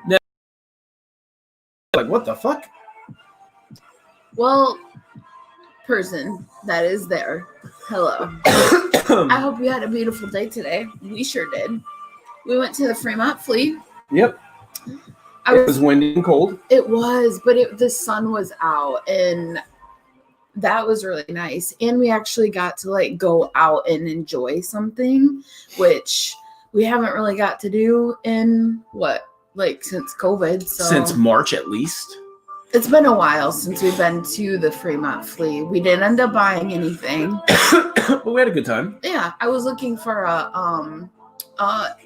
Now, like, what the fuck? Well, person that is there, hello. I hope you had a beautiful day today. We sure did. We went to the Fremont Flea. Yep. It was windy and cold. It was, but the sun was out, and that was really nice. And we actually got to like go out and enjoy something, which we haven't really got to do in since COVID. So since March at least. It's been a while since we've been to the Fremont Flea. We didn't end up buying anything. But we had a good time. Yeah, I was looking for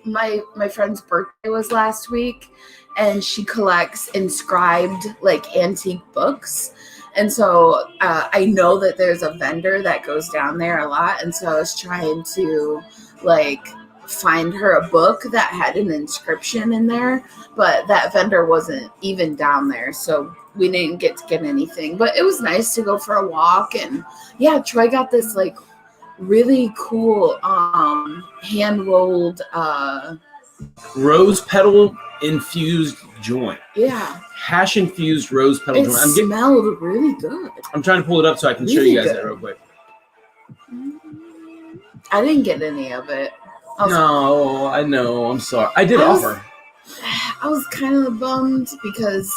my friend's birthday was last week, and she collects inscribed like antique books. And so I know that there's a vendor that goes down there a lot, and so I was trying to like find her a book that had an inscription in there, but that vendor wasn't even down there, so we didn't get to get anything. But it was nice to go for a walk, and yeah, Troy got this like really cool hand rolled rose petal infused joint. Yeah. Hash infused rose petal joint. It smelled really good. I'm trying to pull it up so I can show you guys that real quick. I didn't get any of it. No, I know. I'm sorry. I did offer. I was kind of bummed because,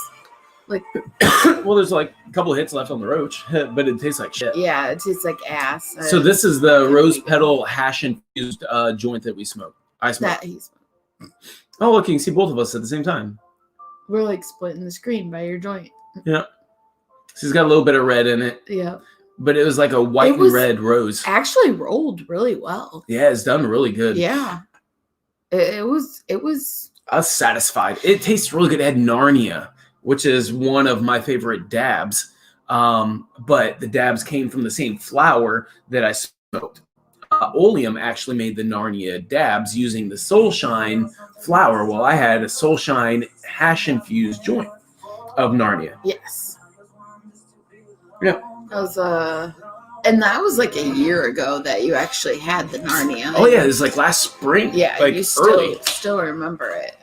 like, well, there's like a couple of hits left on the roach, but it tastes like shit. Yeah, it tastes like ass. So this is the rose petal hash infused joint that we smoked. I smoked. That he smoked. Oh, look, you can see both of us at the same time. We're like splitting the screen by your joint. Yeah. So it's got a little bit of red in it. Yeah. But it was like a white and red rose. Actually rolled really well. Yeah, it's done really good. Yeah. It was. I was satisfied. It tastes really good. It had Narnia, which is one of my favorite dabs. But the dabs came from the same flower that I smoked. Oleum actually made the Narnia dabs using the Soulshine flower, while I had a Soulshine hash-infused joint of Narnia. Yes. Yeah. That was and that was like a year ago that you actually had the Narnia. Oh yeah, it was like last spring. Yeah, like you early. still remember it.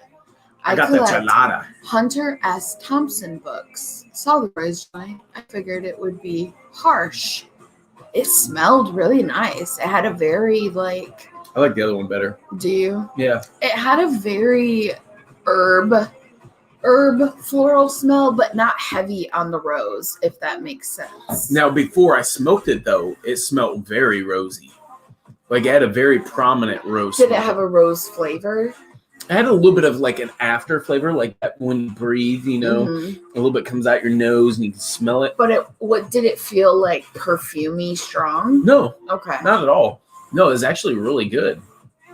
I got the gelada. Hunter S. Thompson books. Saw the rose joint. I figured it would be harsh. It smelled really nice. It had a very like. I like the other one better. Do you? Yeah. It had a very herb floral smell, but not heavy on the rose, if that makes sense. Now, before I smoked it, though, it smelled very rosy. Like, it had a very prominent rose Did smell. it have a rose flavor? It had a little bit of, like, an after flavor, like that when you breathe, you know, a little bit comes out your nose and you can smell it. But what did it feel like? Perfumey strong? No. Okay. Not at all. No, it was actually really good.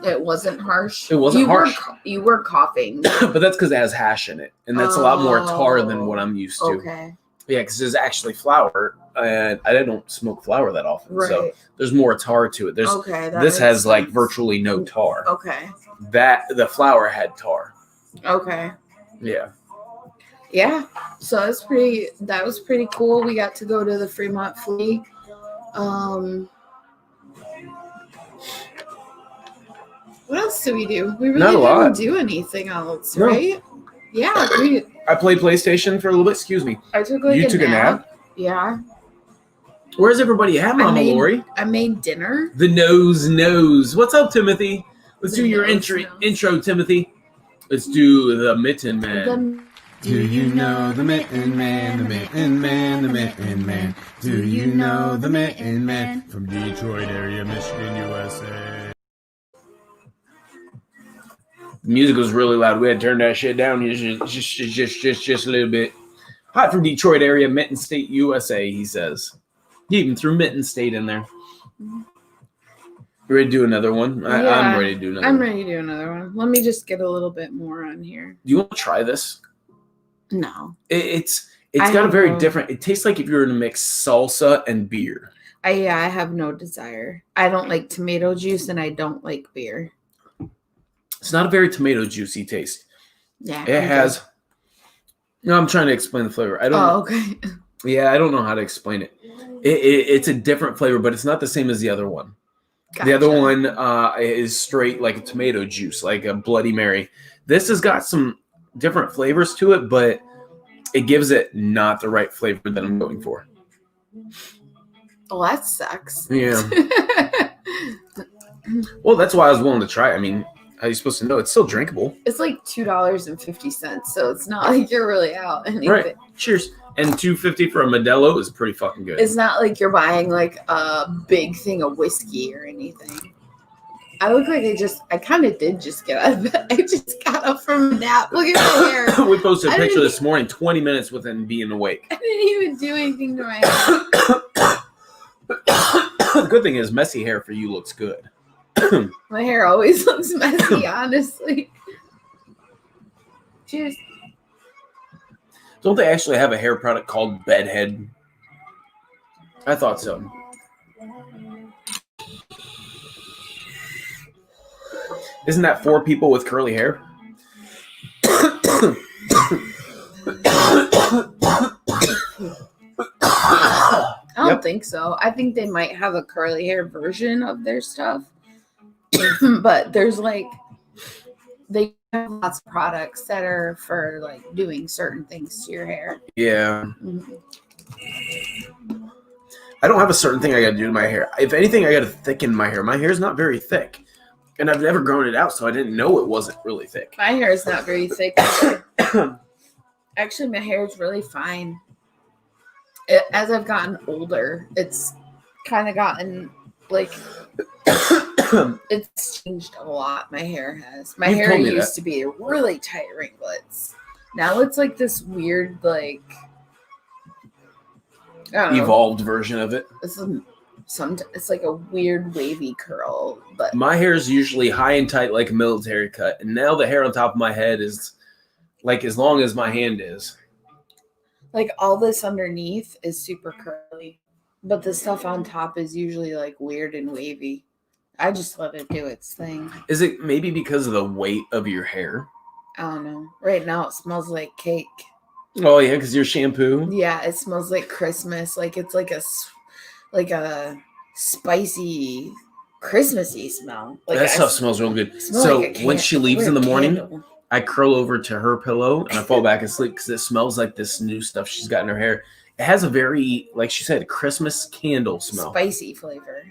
It wasn't harsh? It wasn't harsh. You were coughing. But that's because it has hash in it. And that's a lot more tar than what I'm used to. Okay. Yeah, because it's actually flour. And I don't smoke flour that often. Right. So there's more tar to it. This has, like, virtually no tar. Okay. The flour had tar. Okay. Yeah. Yeah. So that was pretty cool. We got to go to the Fremont Flea. What else did we do? We really didn't do anything else, right? Yeah. I played PlayStation for a little bit. Excuse me. I took like You took a nap? Yeah. Where's everybody at, Mama Lori? I made dinner. The nose knows. What's up, Timothy? Let's do your intro, Timothy. Let's do the Mitten Man. Do you know the Mitten Man, the Mitten Man, the Mitten Man? Do you know the Mitten Man from Detroit area, Michigan, USA? The music was really loud. We had to turn that shit down just a little bit. Hi from Detroit area, Mitten State, USA, he says. He even threw Mitten State in there. You ready to do another one? I'm ready to do another one. I'm ready to do another one. Let me just get a little bit more on here. Do you want to try this? No. It's got a very different... It tastes like if you were to mix salsa and beer. I have no desire. I don't like tomato juice and I don't like beer. It's not a very tomato juicy taste. Yeah. It has... No, I'm trying to explain the flavor. I don't know. Okay. Yeah, I don't know how to explain it. It's a different flavor, but it's not the same as the other one. Gotcha. The other one is straight like a tomato juice, like a Bloody Mary. This has got some different flavors to it, but it gives it not the right flavor that I'm going for. Well, that sucks. Yeah. Well, that's why I was willing to try it. I mean, how are you supposed to know? It's still drinkable. It's like $2.50, so it's not like you're really out anything. Right. Cheers. And $2.50 for a Modelo is pretty fucking good. It's not like you're buying like a big thing of whiskey or anything. I look like I kind of did just get out of bed. I just got up from a nap. Look at my hair. We posted a picture this morning, 20 minutes within being awake. I didn't even do anything to my hair. The good thing is messy hair for you looks good. My hair always looks messy, honestly. Cheers. Don't they actually have a hair product called Bedhead? I thought so. Isn't that for people with curly hair? I don't think so. I think they might have a curly hair version of their stuff. But there's like, they have lots of products that are for like doing certain things to your hair. Yeah. Mm-hmm. I don't have a certain thing I got to do to my hair. If anything, I got to thicken my hair. My hair is not very thick. And I've never grown it out, so I didn't know it wasn't really thick. My hair is not very thick. Actually, my hair is really fine. As I've gotten older, it's kind of gotten like it's changed a lot. My hair has. My hair used to be really tight ringlets. Now it's like this weird, like I don't know, evolved version of it. It's like a weird wavy curl, but my hair is usually high and tight like a military cut, and now the hair on top of my head is like as long as my hand is. Like all this underneath is super curly, but the stuff on top is usually like weird and wavy. I just let it do its thing. Is it maybe because of the weight of your hair? I don't know. Right now it smells like cake. Oh yeah, because your shampoo. Yeah, it smells like Christmas. Like it's like a spicy Christmassy smell. Like that stuff smells real good. So like when she leaves in the morning, I curl over to her pillow and I fall back asleep because it smells like this new stuff she's got in her hair. It has a very, like she said, Christmas candle smell. Spicy flavor.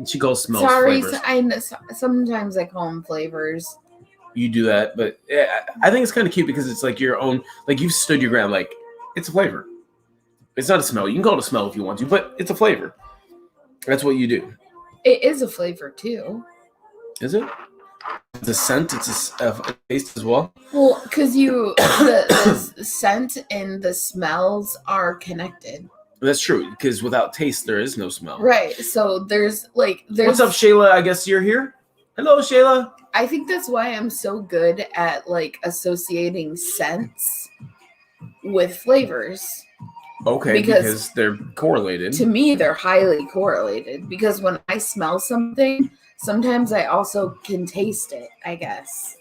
She calls smells flavors. Sometimes I call them flavors. You do that, but I think it's kind of cute because it's like your own, like you've stood your ground. Like it's a flavor. It's not a smell. You can call it a smell if you want to, but it's a flavor. That's what you do. It is a flavor too. Is it? It's a scent. It's a taste as well. Well, because the scent and the smells are connected. That's true. Because without taste, there is no smell. Right. So there's. What's up, Shayla? I guess you're here. Hello, Shayla. I think that's why I'm so good at like associating scents with flavors. Okay, because they're correlated. To me, they're highly correlated because when I smell something, sometimes I also can taste it, I guess.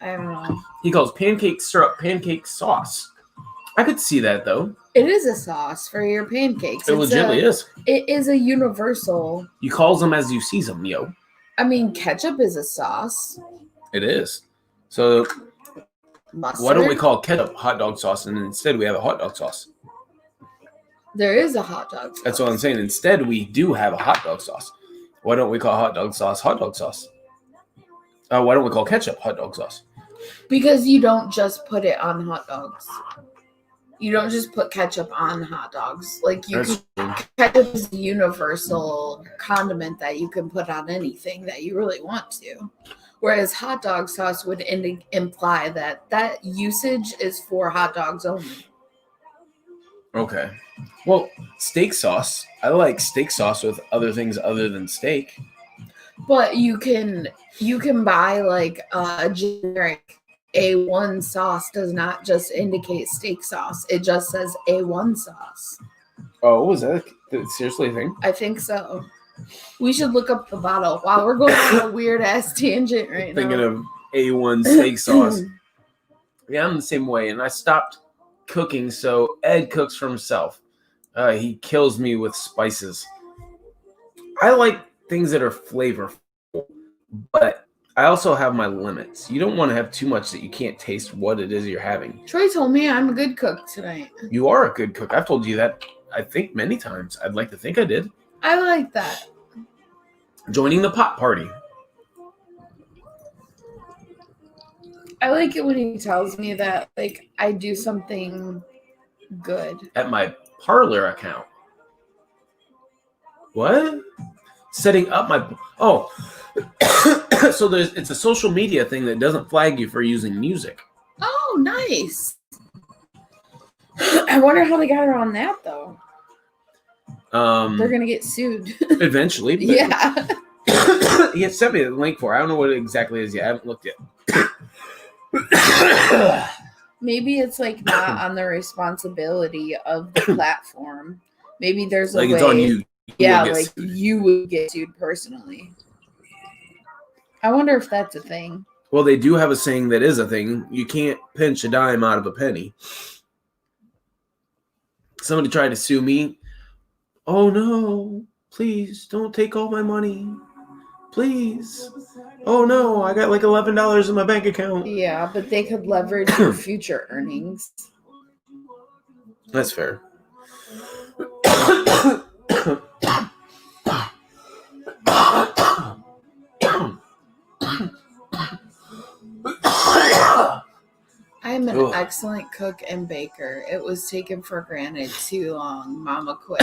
I don't know. He calls pancake syrup pancake sauce. I could see that, though. It is a sauce for your pancakes. It legitimately is. It is a universal. You calls them as you sees them, yo. I mean, ketchup is a sauce. It is. So Mustard? Why don't we call ketchup hot dog sauce and instead we have a hot dog sauce? There is a hot dog sauce. That's what I'm saying. Instead, we do have a hot dog sauce. Why don't we call hot dog sauce hot dog sauce? Why don't we call ketchup hot dog sauce? Because you don't just put it on hot dogs. You don't just put ketchup on hot dogs. Like ketchup is a universal condiment that you can put on anything that you really want to. Whereas hot dog sauce would imply that usage is for hot dogs only. Okay. Well, steak sauce. I like steak sauce with other things other than steak. But you can buy like a generic A1 sauce does not just indicate steak sauce. It just says A1 sauce. Oh, was that seriously a thing? I think so. We should look up the bottle. Wow, we're going on a weird ass tangent right now. Thinking of A1 steak sauce. Yeah, I'm the same way. And I stopped cooking, so Ed cooks for himself. He kills me with spices. I like things that are flavorful, but I also have my limits. You don't want to have too much that you can't taste what it is you're having. Troy told me I'm a good cook tonight. You are a good cook. I've told you that, I think, many times. I'd like to think I did. I like that. Joining the pot party. I like it when he tells me that, like, I do something good. At my Parlor account. What? Setting up my... Oh. So it's a social media thing that doesn't flag you for using music. Oh, nice. I wonder how they got her on that, though. They're going to get sued. Eventually. But Yeah. He had sent me the link for it. I don't know what it exactly is yet. I haven't looked yet. Maybe it's like not on the responsibility of the platform. Maybe there's a Like way. it's on you. Yeah, like you would get sued personally. I wonder if that's a thing. Well, they do have a saying that is a thing. You can't pinch a dime out of a penny. Somebody tried to sue me. Oh no, please don't take all my money. Please. Oh no, I got like $11 in my bank account. Yeah, but they could leverage your future earnings. That's fair. I'm an Ugh. excellent cook and baker. It was taken for granted too long. Mama quit.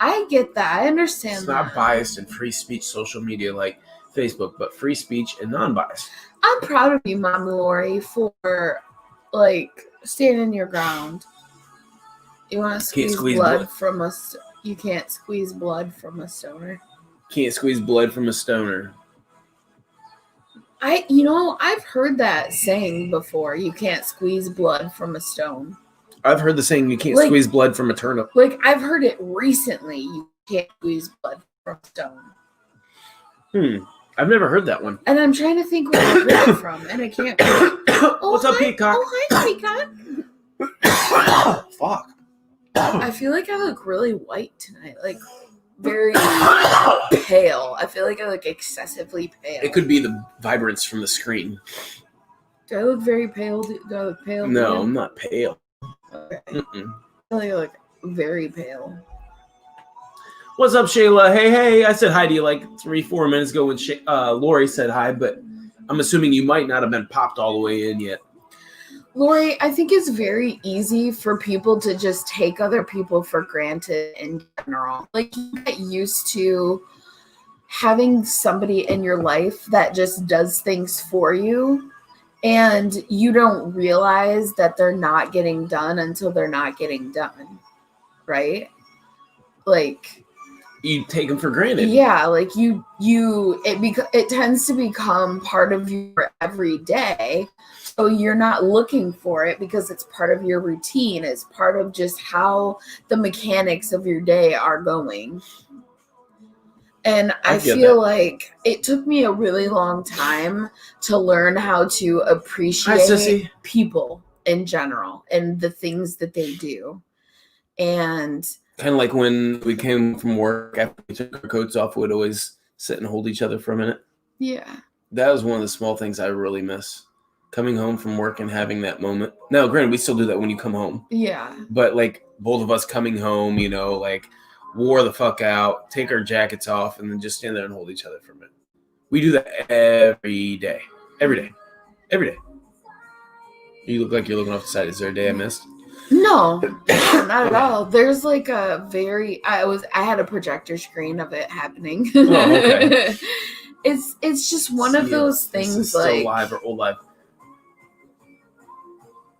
I get that. I understand It's that. not biased in free speech social media like Facebook, but free speech and non-biased. I'm proud of you, Mama Lori, for like standing your ground. You want to squeeze blood from a... You can't squeeze blood from a stoner. Can't squeeze blood from a stoner. I've heard that saying before. You can't squeeze blood from a stone. I've heard the saying you can't squeeze blood from a turnip. Like, I've heard it recently. You can't squeeze blood from a stone. I've never heard that one. And I'm trying to think where I heard it from, and I can't. What's up, Peacock? Oh, hi, Peacock. Fuck. I feel like I look really white tonight. Like, very pale. I feel like I look excessively pale. It could be the vibrance from the screen. Do I look very pale? Do I look pale? No, I'm not pale. Okay. I feel like I look very pale. What's up, Shayla? Hey. I said hi to you like 3-4 minutes ago when Lori said hi, but I'm assuming you might not have been popped all the way in yet. Lori, I think it's very easy for people to just take other people for granted in general. Like, you get used to having somebody in your life that just does things for you, and you don't realize that they're not getting done until they're not getting done, right? Like, you take them for granted. Yeah, like it tends to become part of your everyday. So you're not looking for it because it's part of your routine. It's part of just how the mechanics of your day are going. And I feel like it took me a really long time to learn how to appreciate people in general and the things that they do. And kind of like when we came from work after we took our coats off, we'd always sit and hold each other for a minute. Yeah. That was one of the small things I really miss. Coming home from work and having that moment. Now, granted, we still do that when you come home. Yeah. But like both of us coming home, like wore the fuck out, take our jackets off, and then just stand there and hold each other for a minute. We do that every day. Every day. Every day. You look like you're looking off the side. Is there a day I missed? No, not at all. There's like a I had a projector screen of it happening. Oh, okay. It's just one of those things. This is like still live or old live.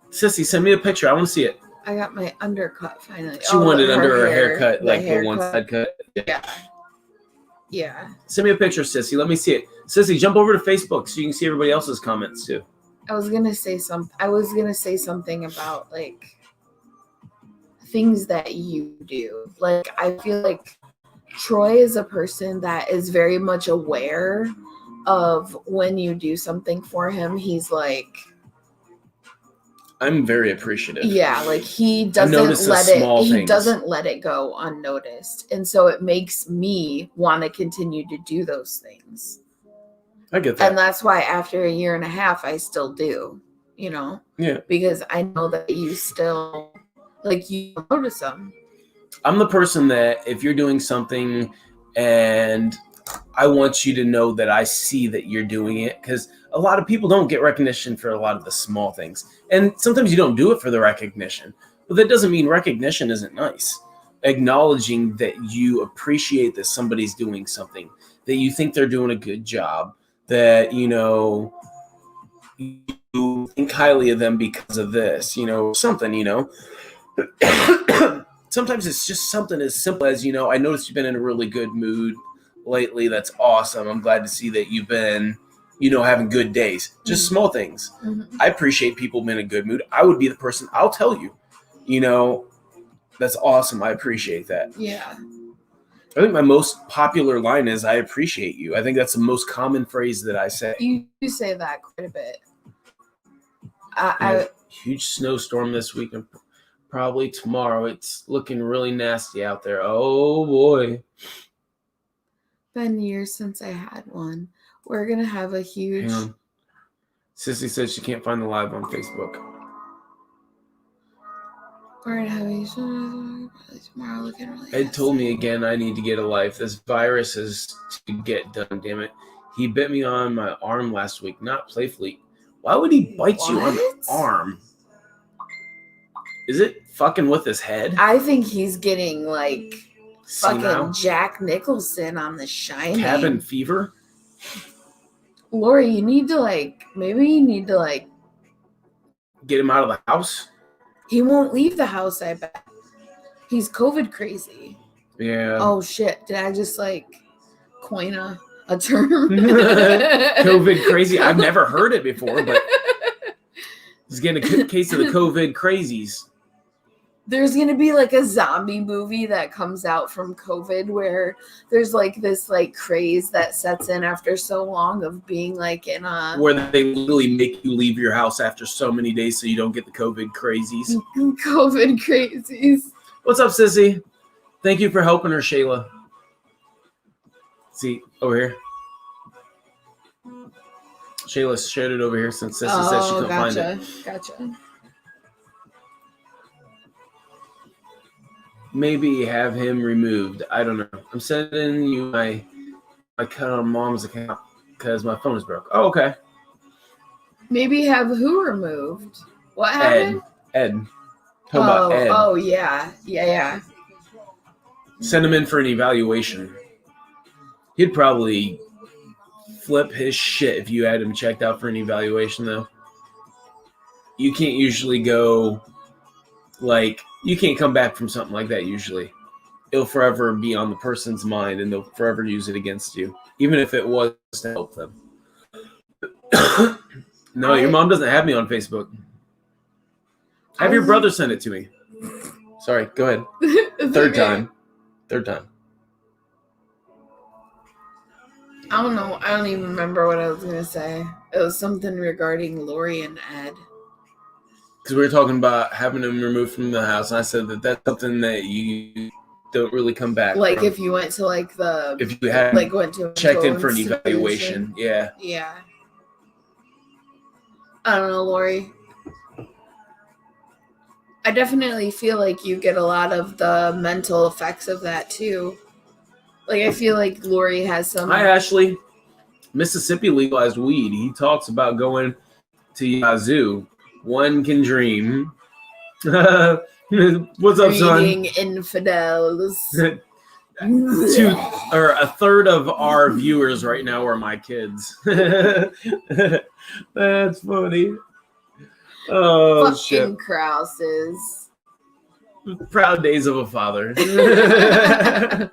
Sissy, send me a picture. I want to see it. I got my undercut finally. She wanted under her haircut, like the one side cut. Yeah. Send me a picture, Sissy. Let me see it. Sissy, jump over to Facebook so you can see everybody else's comments too. I was gonna say something about like things that you do. Like, I feel like Troy is a person that is very much aware of when you do something for him. He's like, I'm very appreciative. Yeah, like he doesn't let it go unnoticed. And so it makes me want to continue to do those things. I get that. And that's why after a year and a half, I still do, you know? Yeah. Because I know that you still, like, you notice them. I'm the person that if you're doing something and I want you to know that I see that you're doing it, because a lot of people don't get recognition for a lot of the small things. And sometimes you don't do it for the recognition. But that doesn't mean recognition isn't nice. Acknowledging that you appreciate that somebody's doing something, that you think they're doing a good job, that, you know, you think highly of them because of this, you know, something, you know. Sometimes it's just something as simple as, you know, I noticed you've been in a really good mood lately. That's awesome. I'm glad to see that you've been, you know, having good days. Just small things. Mm-hmm. I appreciate people being in a good mood. I would be the person, I'll tell you, you know, that's awesome. I appreciate that. Yeah. I think my most popular line is, I appreciate you. I think that's the most common phrase that I say. You do say that quite a bit. Huge snowstorm this week and probably tomorrow. It's looking really nasty out there. Oh boy. Been years since I had one. We're gonna have a huge. Hang on. Sissy says she can't find the live on Facebook. We're gonna have a tomorrow. Looking really. Ed told me again I need to get a life. This virus is to get done. Damn it. He bit me on my arm last week. Not playfully. Why would he bite you on the arm? Is it fucking with his head? I think he's getting like Senile? fucking Jack Nicholson on The Shining. Cabin fever? Lori, you need to maybe you need to get him out of the house? He won't leave the house, I bet. He's COVID crazy. Yeah. Oh shit. Did I just coin a term? COVID crazy. I've never heard it before, but he's getting a case of the COVID crazies. There's going to be a zombie movie that comes out from COVID where there's this craze that sets in after so long of being in a... Where they literally make you leave your house after so many days so you don't get the COVID crazies. COVID crazies. What's up, Sissy? Thank you for helping her, Shayla. See, over here. Shayla shared it over here since Sissy said she couldn't find it. Gotcha. Maybe have him removed. I don't know. I'm sending you my cut on mom's account because my phone is broke. Oh, okay. Maybe have who removed? What happened? Ed. Talk about Ed. Oh, yeah. Yeah. Send him in for an evaluation. He'd probably flip his shit if you had him checked out for an evaluation, though. You can't usually go, you can't come back from something like that usually. It'll forever be on the person's mind, and they'll forever use it against you, even if it was to help them. No, your mom doesn't have me on Facebook. Have your brother send it to me. Sorry, go ahead. Third time. I don't know. I don't even remember what I was going to say. It was something regarding Lori and Ed. Because we were talking about having them removed from the house, and I said that that's something that you don't really come back from. If you went to if you had went to checked in for an evaluation. Yeah. I don't know, Lori. I definitely feel like you get a lot of the mental effects of that too. I feel like Lori has some... Hi, Ashley. Mississippi legalized weed. He talks about going to Yazoo. One can dream. What's up, son? Reading infidels. A third of our viewers right now are my kids. That's funny. Oh, fucking shit. Krauses. Proud days of a father. I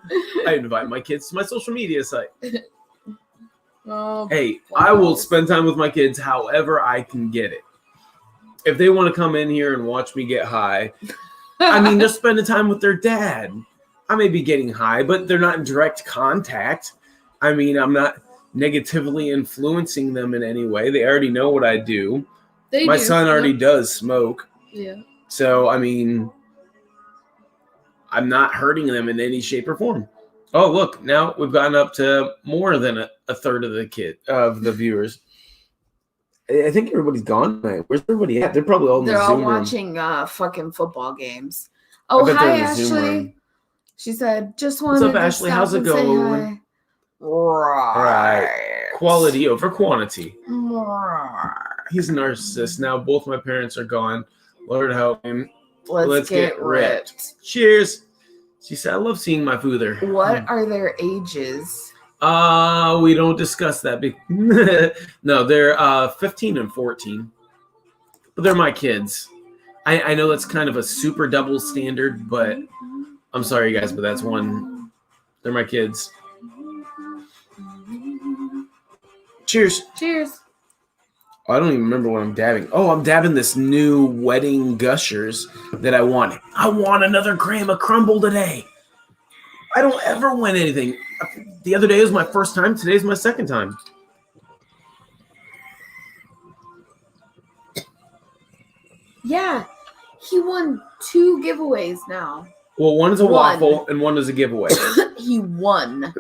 invite my kids to my social media site. Oh, hey, I will spend time with my kids however I can get it. If they want to come in here and watch me get high, they're spending time with their dad. I may be getting high, but they're not in direct contact. I'm not negatively influencing them in any way. They already know what I do. My son already does smoke. Yeah. So, I'm not hurting them in any shape or form. Oh, look! Now we've gotten up to more than a third of the viewers. I think everybody's gone. Where's everybody at? They're probably all in They're the all Zoom room. watching fucking football games. Oh, bet they're hi, in the Zoom room. Ashley. She said, just What's wanted up, to Ashley? stop How's it and say going? hi. Right. Quality over quantity. Right. He's a narcissist. Now both my parents are gone. Lord help him. Let's get ripped. Cheers. She said, I love seeing my foother. What are their ages? We don't discuss that. No, they're 15 and 14. But they're my kids. I know that's kind of a super double standard, but I'm sorry, guys, but that's one. They're my kids. Cheers. Cheers. I don't even remember what I'm dabbing. Oh, I'm dabbing this new wedding gushers that I want. I want another gram of crumble today. I don't ever win anything. The other day was my first time. Today's my second time. Yeah, he won 2 giveaways now. Well, one is a waffle and one is a giveaway. He won.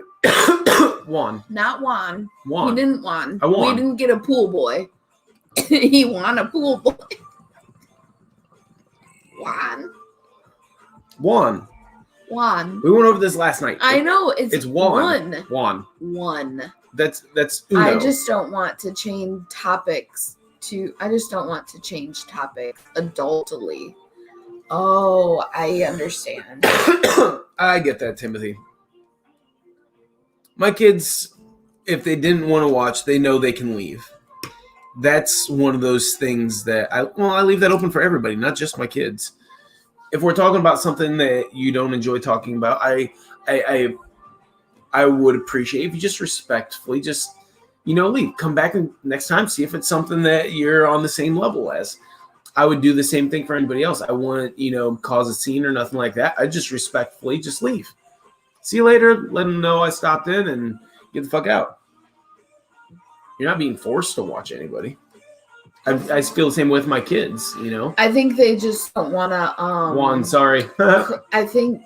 Won. Not won. Won. He didn't won. I won. We didn't get a pool boy. He won a pool boy. Won. Won. Won. We went over this last night. I know. It's won. Won. Won. Won. That's Uno. I just don't want to change topics adultly. Oh, I understand. I get that, Timothy. My kids, if they didn't want to watch, they know they can leave. That's one of those things that I leave that open for everybody, not just my kids. If we're talking about something that you don't enjoy talking about, I would appreciate if you just respectfully just leave. Come back and next time see if it's something that you're on the same level as. I would do the same thing for anybody else. I wouldn't, cause a scene or nothing like that. I just respectfully just leave. See you later. Let them know I stopped in and get the fuck out. You're not being forced to watch anybody. I feel the same with my kids, I think they just don't want to. Juan, sorry. I think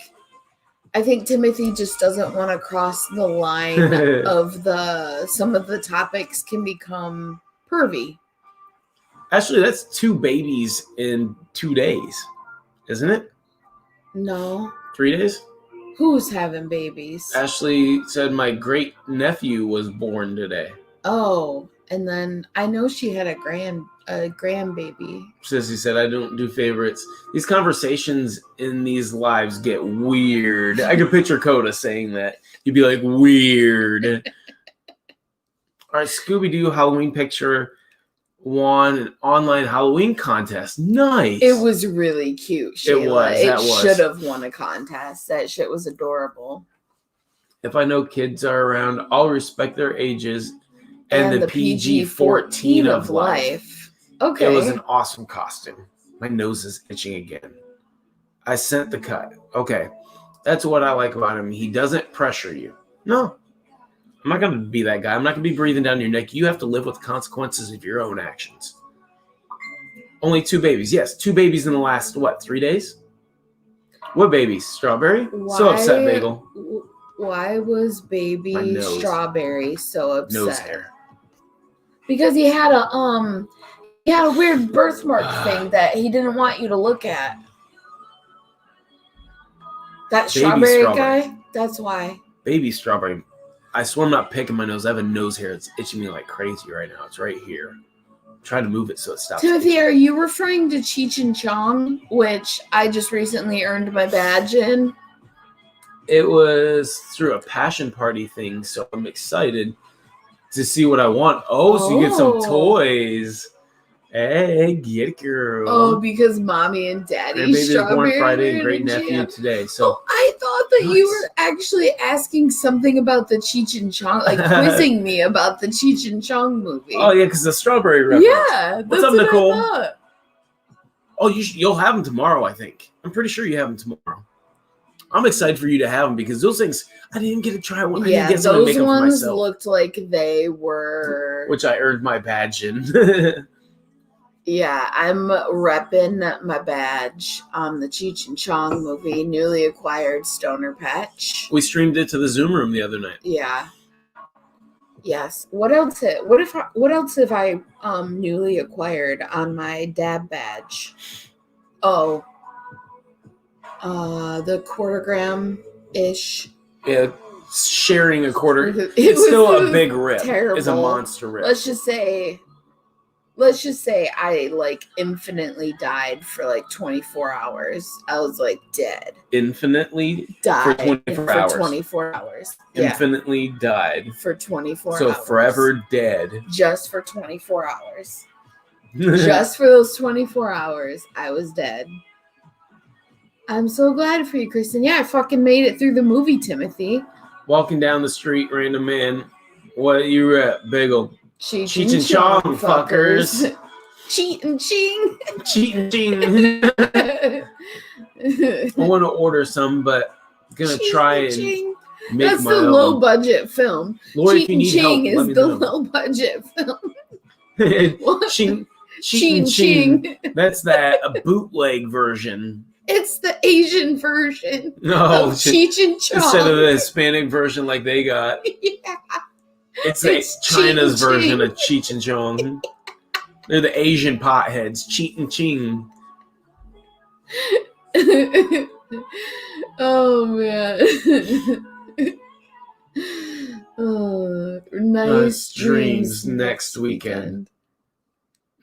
Timothy just doesn't want to cross the line of some of the topics can become pervy. Actually, that's 2 babies in 2 days, isn't it? No. 3 days? Who's having babies? Ashley said my great nephew was born today. Oh, and then I know she had a grandbaby. Sissy said I don't do favorites. These conversations in these lives get weird. I could picture Coda saying that. He'd be like, weird. All right, Scooby-Doo Halloween picture won an online Halloween contest. Nice. It was really cute, Shayla. It should have won a contest. That shit was adorable. If I know kids are around, I'll respect their ages and the PG-14 of life. Okay. It was an awesome costume. My nose is itching again. I sent the cut. Okay. That's what I like about him. He doesn't pressure you. No. I'm not going to be that guy. I'm not going to be breathing down your neck. You have to live with the consequences of your own actions. Only 2 babies. Yes, 2 babies in the last, 3 days? What babies? Strawberry? So upset, Bagel. Why was baby Strawberry so upset? Nose hair. Because he had a weird birthmark thing that he didn't want you to look at. That strawberry guy? That's why. Baby Strawberry. I swear I'm not picking my nose. I have a nose hair. It's itching me like crazy right now. It's right here. I'm trying to move it so it stops. Timothy, are you referring to Cheech and Chong, which I just recently earned my badge in? It was through a passion party thing, so I'm excited to see what I want. Oh, so you get some toys. Hey, get it, girl. Oh, because mommy and daddy baby was born Strawberry Friday and great nephew today. So I thought that you were actually asking something about the Cheech and Chong, like quizzing me about the Cheech and Chong movie. Oh yeah, because the strawberry reference. Yeah, what's up, Nicole? Oh, you'll have them tomorrow. I think. I'm pretty sure you have them tomorrow. I'm excited for you to have them because those things I didn't get to try one. I didn't get to make them for ones myself. Looked like they were, which I earned my badge in. Yeah, I'm repping my badge on the Cheech and Chong movie, Newly Acquired Stoner Patch. We streamed it to the Zoom room the other night. Yeah. Yes. What else have I newly acquired on my dab badge? Oh, the quartergram-ish. Yeah, sharing a quarter. It It's was still a big rip. terrible. It's a monster rip. Let's just say I like infinitely died for like 24 hours. I was like dead. Infinitely Died for 24 hours. 24 hours. Yeah. Infinitely died. For 24 So hours. forever dead. Just for 24 hours. Just for those 24 hours, I was dead. I'm so glad for you, Kristen. Yeah, I fucking made it through the movie, Timothy. Walking down the street, random man. What you at, Bagel? Cheech and Chong, fuckers. Cheat and ching. Cheat and ching. I want to order some, but I'm going to try and make That's my the own. low budget film. Lori, Cheat and ching is the low budget film. Ching, cheat and ching. That's a bootleg version. It's the Asian version of Cheech and Chong. Instead of the Hispanic version like they got. Yeah. It's China's version of Cheech and Chong. They're the Asian potheads. Cheat and ching. Oh, man. Nice dreams next weekend.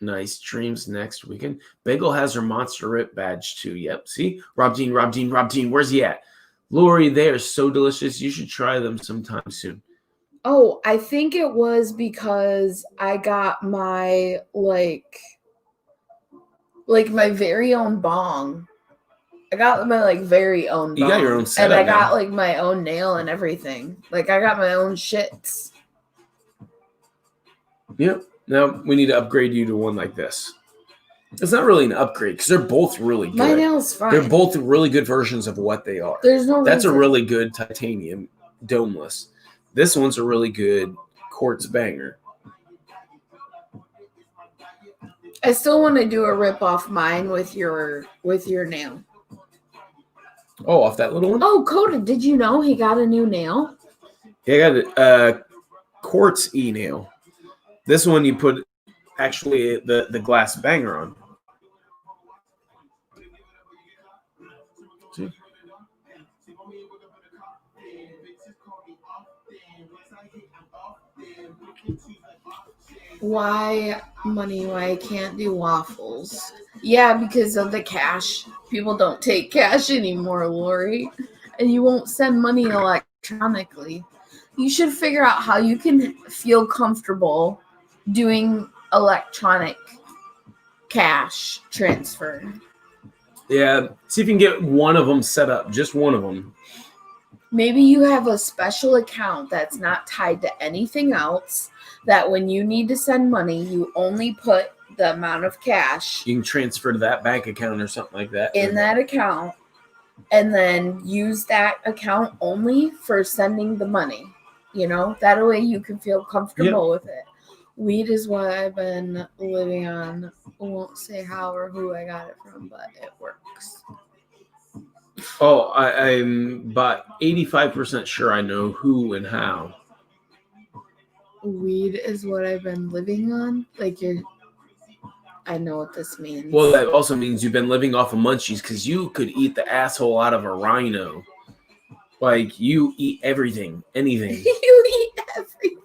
Nice dreams next weekend. Bagel has her Monster Rip badge too. Yep. See? Rob Dean. Where's he at? Lori, they are so delicious. You should try them sometime soon. Oh, I think it was because I got my like my very own bong. I got my very own bong. You got your own setup. And I got like my own nail and everything. Like I got my own shits. Yep. Now we need to upgrade you to one like this. It's not really an upgrade because they're both really good. My nail's fine. They're both really good versions of what they are. There's no That's reason. a really good titanium domeless. This one's a really good quartz banger. I still want to do a rip off mine with your nail. Oh, off that little one? Oh, Coda, did you know he got a new nail? Yeah, I got a quartz e-nail. This one you put actually the glass banger on. See? Why I can't do waffles? Yeah, because of the cash. People don't take cash anymore, Lori. And you won't send money electronically. You should figure out how you can feel comfortable doing electronic cash transfer. Yeah, see if you can get one of them set up, just one of them. Maybe you have a special account that's not tied to anything else, that when you need to send money, you only put the amount of cash you can transfer to that bank account or something like that. In that account, and then use that account only for sending the money. You know, that way you can feel comfortable with it. Weed is what I've been living on. I won't say how or who I got it from, but it works. Oh, I'm about 85% sure I know who and how. Weed is what I've been living on? I know what this means. Well, that also means you've been living off of munchies because you could eat the asshole out of a rhino. Like, you eat everything, anything. You eat everything.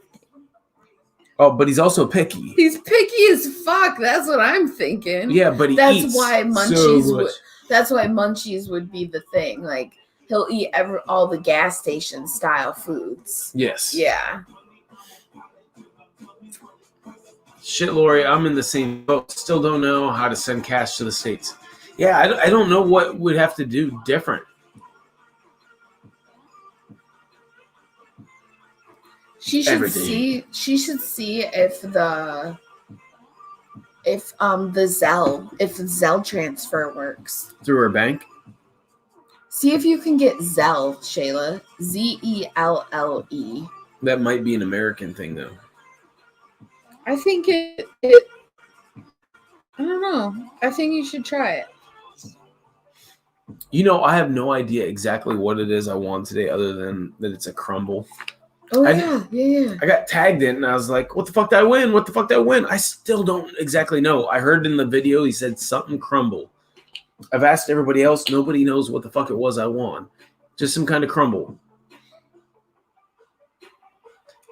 Oh, but he's also picky. He's picky as fuck. That's what I'm thinking. Yeah, but that's why munchies so that's why munchies would be the thing. Like, he'll eat all the gas station style foods. Yes. Yeah. Shit, Lori, I'm in the same boat. Still don't know how to send cash to the States. Yeah, I don't know what we'd have to do different. She should see if the Zelle transfer works. Through her bank? See if you can get Zelle, Shayla. Zelle. That might be an American thing, though. I think it I don't know. I think you should try it. You know, I have no idea exactly what it is I want today, other than that it's a crumble. Oh, I got tagged in, and I was like, "What the fuck did I win? What the fuck did I win?" I still don't exactly know. I heard in the video he said something crumble. I've asked everybody else. Nobody knows what the fuck it was I won. Just some kind of crumble.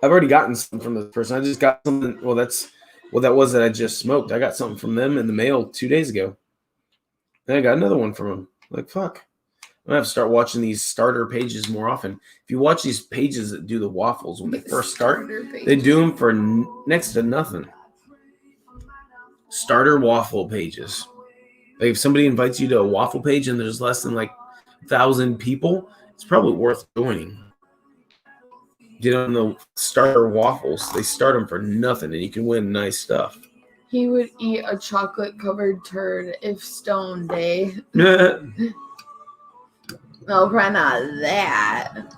I've already gotten something from this person. I just got something. Well, that's what that was that I just smoked. I got something from them in the mail 2 days ago. And I got another one from them. Like, fuck. I'm going to have to start watching these starter pages more often. If you watch these pages that do the waffles when they first start, they do them for next to nothing. Starter waffle pages. Like if somebody invites you to a waffle page and there's less than like 1,000 people, it's probably worth joining. Get on the starter waffles. They start them for nothing, and you can win nice stuff. He would eat a chocolate-covered turd if stoned, eh? No, probably not that.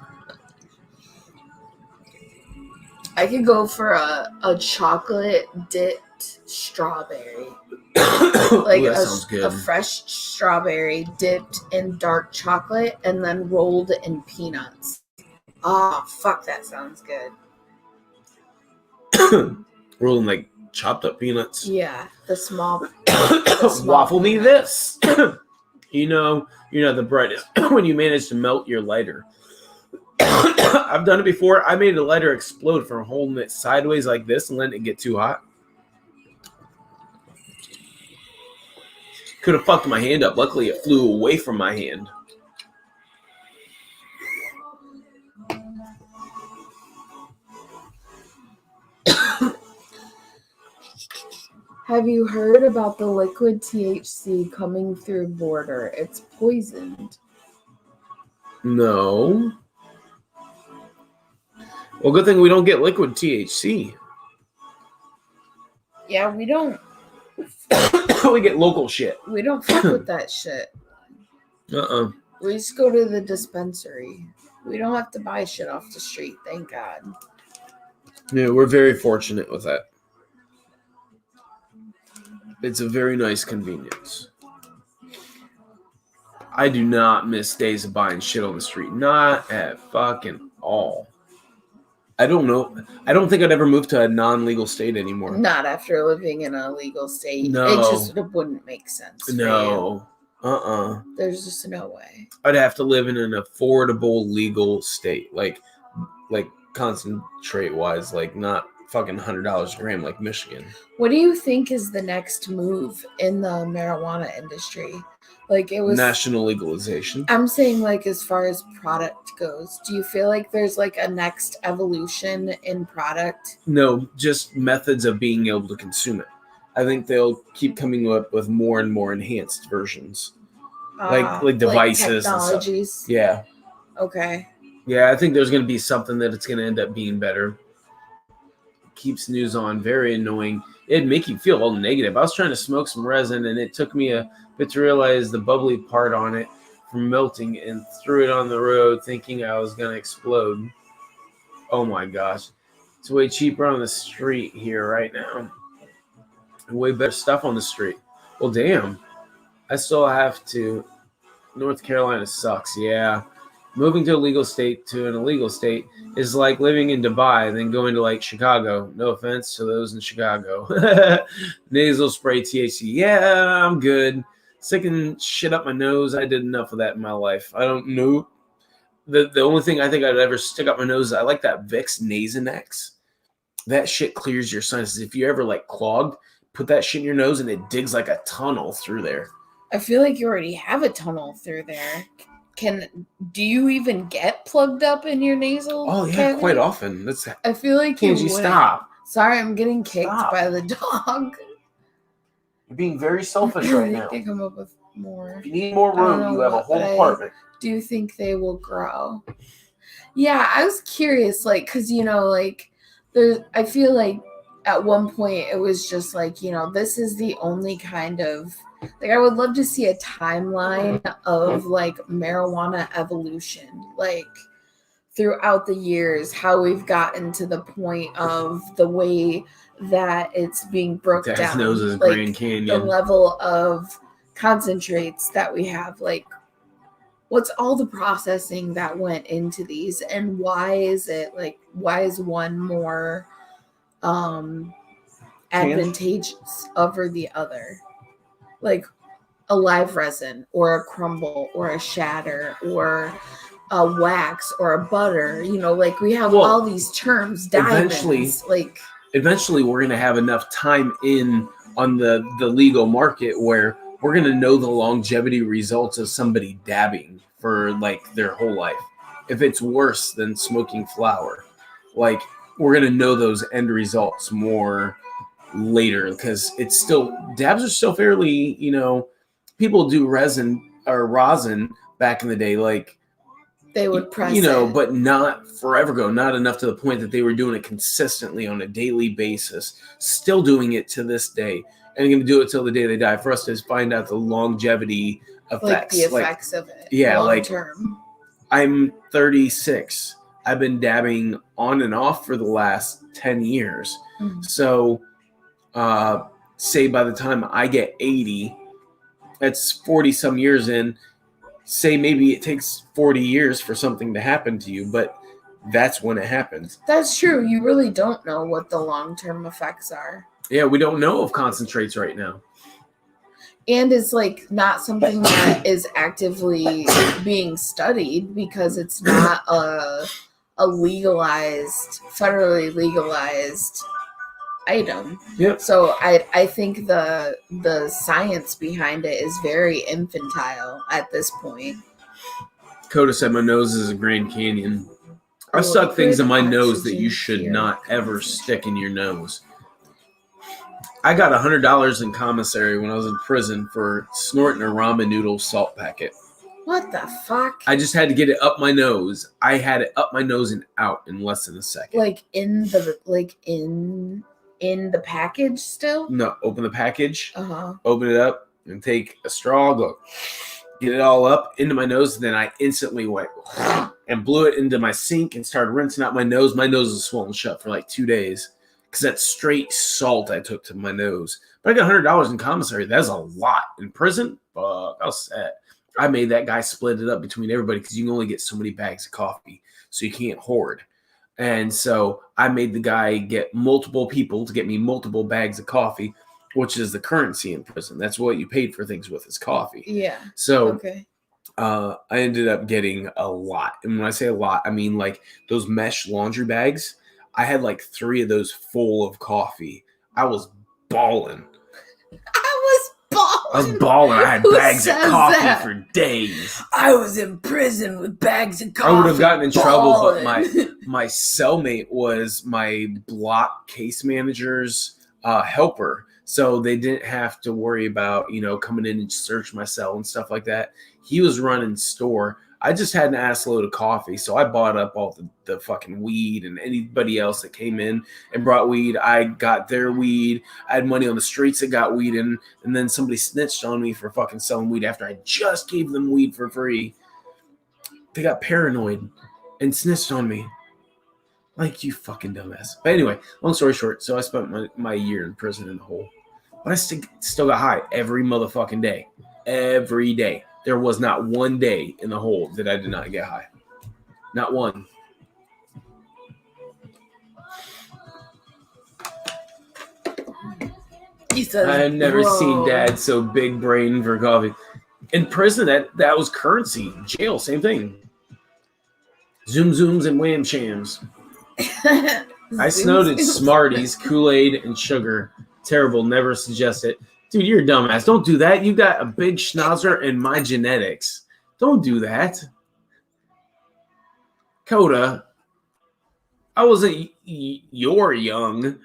I could go for a chocolate-dipped strawberry. Like that sounds good. A fresh strawberry dipped in dark chocolate and then rolled in peanuts. Oh, fuck, that sounds good. Rolling like chopped up peanuts. Yeah, the small Waffle me this. You know the bread when you manage to melt your lighter. I've done it before. I made a lighter explode from holding it sideways like this and letting it get too hot. Could have fucked my hand up. Luckily, it flew away from my hand. Have you heard about the liquid THC coming through border? It's poisoned. No. Well, good thing we don't get liquid THC. Yeah, we don't. We get local shit. We don't fuck with that shit. We just go to the dispensary. We don't have to buy shit off the street, thank God. Yeah, we're very fortunate with that. It's a very nice convenience. I do not miss days of buying shit on the street. Not at fucking all. I don't know. I don't think I'd ever move to a non-legal state anymore. Not after living in a legal state. No. It just wouldn't make sense. No. There's just no way. I'd have to live in an affordable legal state. Like concentrate wise, like not fucking $100 a gram like Michigan. What do you think is the next move in the marijuana industry? Like it was national legalization. I'm saying like as far as product goes, do you feel like there's like a next evolution in product? No, just methods of being able to consume it. I think they'll keep coming up with more and more enhanced versions. Like devices like technologies. And stuff. Yeah. Okay. Yeah, I think there's going to be something that it's going to end up being better. Keeps news on. Very annoying. It'd make you feel all negative. I was trying to smoke some resin, and it took me a bit to realize the bubbly part on it from melting, and threw it on the road thinking I was going to explode. Oh my gosh. It's way cheaper on the street here right now. Way better stuff on the street. Well, damn. I still have to. North Carolina sucks. Yeah. Moving to a legal state to an illegal state is like living in Dubai and then going to like Chicago. No offense to those in Chicago. Nasal spray THC. Yeah, I'm good. Sticking shit up my nose. I did enough of that in my life. I don't know. The only thing I think I'd ever stick up my nose is I like that Vicks Nasonex. That shit clears your sinuses. If you ever like clogged, put that shit in your nose and it digs like a tunnel through there. I feel like you already have a tunnel through there. Do you even get plugged up in your nasal? Oh yeah, cavity? quite often. I feel like Can't you stop? Sorry, I'm getting kicked by the dog. You're being very selfish right now. They come up with more. If you need more room, you have a whole apartment. Do you think they will grow? Yeah, I was curious, like, because I feel like at one point it was just like, this is the only kind of. Like, I would love to see a timeline of, like, marijuana evolution, like, throughout the years, how we've gotten to the point of the way that it's being broke Dad's down. nose is like Grand the Canyon. level of concentrates that we have, like what's all the processing that went into these, and why is one more advantageous over the other? Like a live resin or a crumble or a shatter or a wax or a butter, like we have all these terms, diamonds, eventually we're going to have enough time in on the legal market where we're going to know the longevity results of somebody dabbing for like their whole life. If it's worse than smoking flower, like we're going to know those end results more later, because it's still, dabs are still fairly, people do resin or rosin back in the day, like they would press it. But not forever ago, not enough to the point that they were doing it consistently on a daily basis, still doing it to this day, and going to do it till the day they die. For us to find out the longevity effects. Like the effects of it. Yeah, long term. I'm 36. I've been dabbing on and off for the last 10 years. Mm-hmm. So, say by the time I get 80, that's 40 some years in. Say maybe it takes 40 years for something to happen to you, but that's when it happens. That's true. You really don't know what the long-term effects are. Yeah, we don't know of concentrates right now. And it's like not something that is actively being studied because it's not a federally legalized item. Yep. So I think the science behind it is very infantile at this point. Coda said my nose is a Grand Canyon. I stuck things in my nose that you should not ever stick in your nose. I got $100 in commissary when I was in prison for snorting a ramen noodle salt packet. What the fuck? I just had to get it up my nose. I had it up my nose and out in less than a second. Like in the package still? No, open the package, Uh-huh. Open it up, and take a straw, go get it all up into my nose. And then I instantly went and blew it into my sink and started rinsing out my nose. My nose was swollen shut for like 2 days because that's straight salt I took to my nose. But I got $100 in commissary. That's a lot. In prison, fuck, I was sad. I made that guy split it up between everybody because you can only get so many bags of coffee, so you can't hoard. And so I made the guy get multiple people to get me multiple bags of coffee, which is the currency in prison. That's what you paid for things with, is coffee. Yeah. So okay. I ended up getting a lot. And when I say a lot, I mean like those mesh laundry bags. I had like 3 of those full of coffee. I was balling. I was balling. I had bags of coffee for days. I was in prison with bags of coffee. I would have gotten in trouble, but my cellmate was my block case manager's helper. So they didn't have to worry about, coming in and search my cell and stuff like that. He was running store. I just had an ass load of coffee. So I bought up all the fucking weed, and anybody else that came in and brought weed, I got their weed. I had money on the streets that got weed in, and then somebody snitched on me for fucking selling weed after I just gave them weed for free. They got paranoid and snitched on me. Like, you fucking dumbass. But anyway, long story short, so I spent my year in prison in the hole. But I still got high every motherfucking day. Every day. There was not one day in the hole that I did not get high. Not one. I had never seen Dad so big brain for coffee. In prison, that was currency. Jail, same thing. Zoom zooms and wham shams. I snorted Smarties, Kool-Aid, and sugar. Terrible. Never suggest it. Dude, you're a dumbass. Don't do that. You got a big schnauzer and my genetics. Don't do that. Coda, I wasn't your young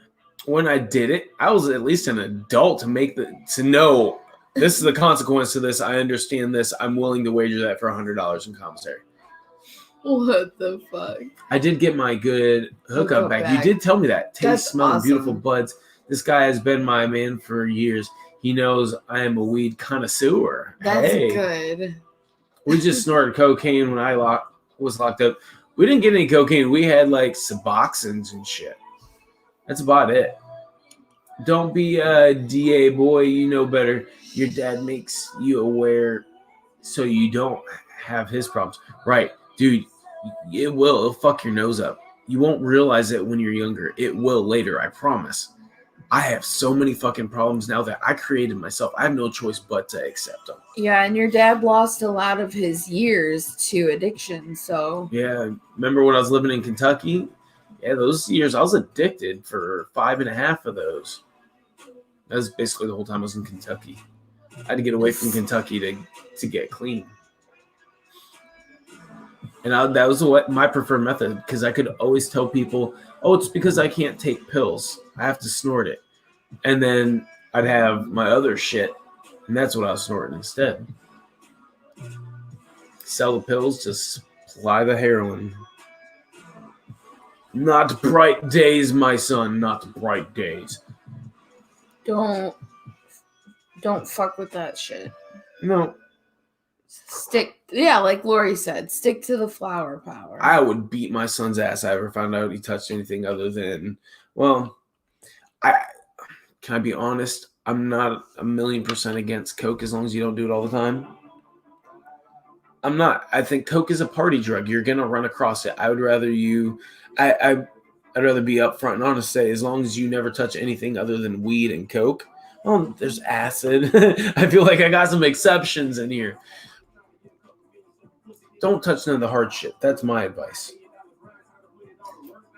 when I did it. I was at least an adult to know this is the consequence of this. I understand this. I'm willing to wager that for $100 in commissary. What the fuck? I did get my good hookup back. You did tell me that. Taste, smell, awesome. Beautiful buds. This guy has been my man for years. He knows I am a weed connoisseur. That's good. We just snorted cocaine when I was locked up. We didn't get any cocaine. We had like Suboxones and shit. That's about it. Don't be a DA boy. You know better. Your dad makes you aware so you don't have his problems. Right, dude. It will. It'll fuck your nose up. You won't realize it when you're younger. It will later. I promise. I have so many fucking problems now that I created myself. I have no choice but to accept them. Yeah, and your dad lost a lot of his years to addiction, so Yeah, remember when I was living in Kentucky? Yeah, those years I was addicted for 5.5 of those. That was basically the whole time I was in Kentucky. I had to get away from Kentucky to get clean. And that was what my preferred method, because I could always tell people, oh, it's because I can't take pills. I have to snort it. And then I'd have my other shit, and that's what I was snorting instead. Sell the pills, just supply the heroin. Not bright days, my son, not bright days. don't fuck with that shit. No. Like Lori said, stick to the flower power. I would beat my son's ass if I ever found out he touched anything other than, well, can I be honest? I'm not 1,000,000% against Coke as long as you don't do it all the time. I'm not. I think Coke is a party drug. You're gonna run across it. I would rather I'd rather be upfront and honest. Say as long as you never touch anything other than weed and Coke. Well, there's acid. I feel like I got some exceptions in here. Don't touch none of the hard shit. That's my advice.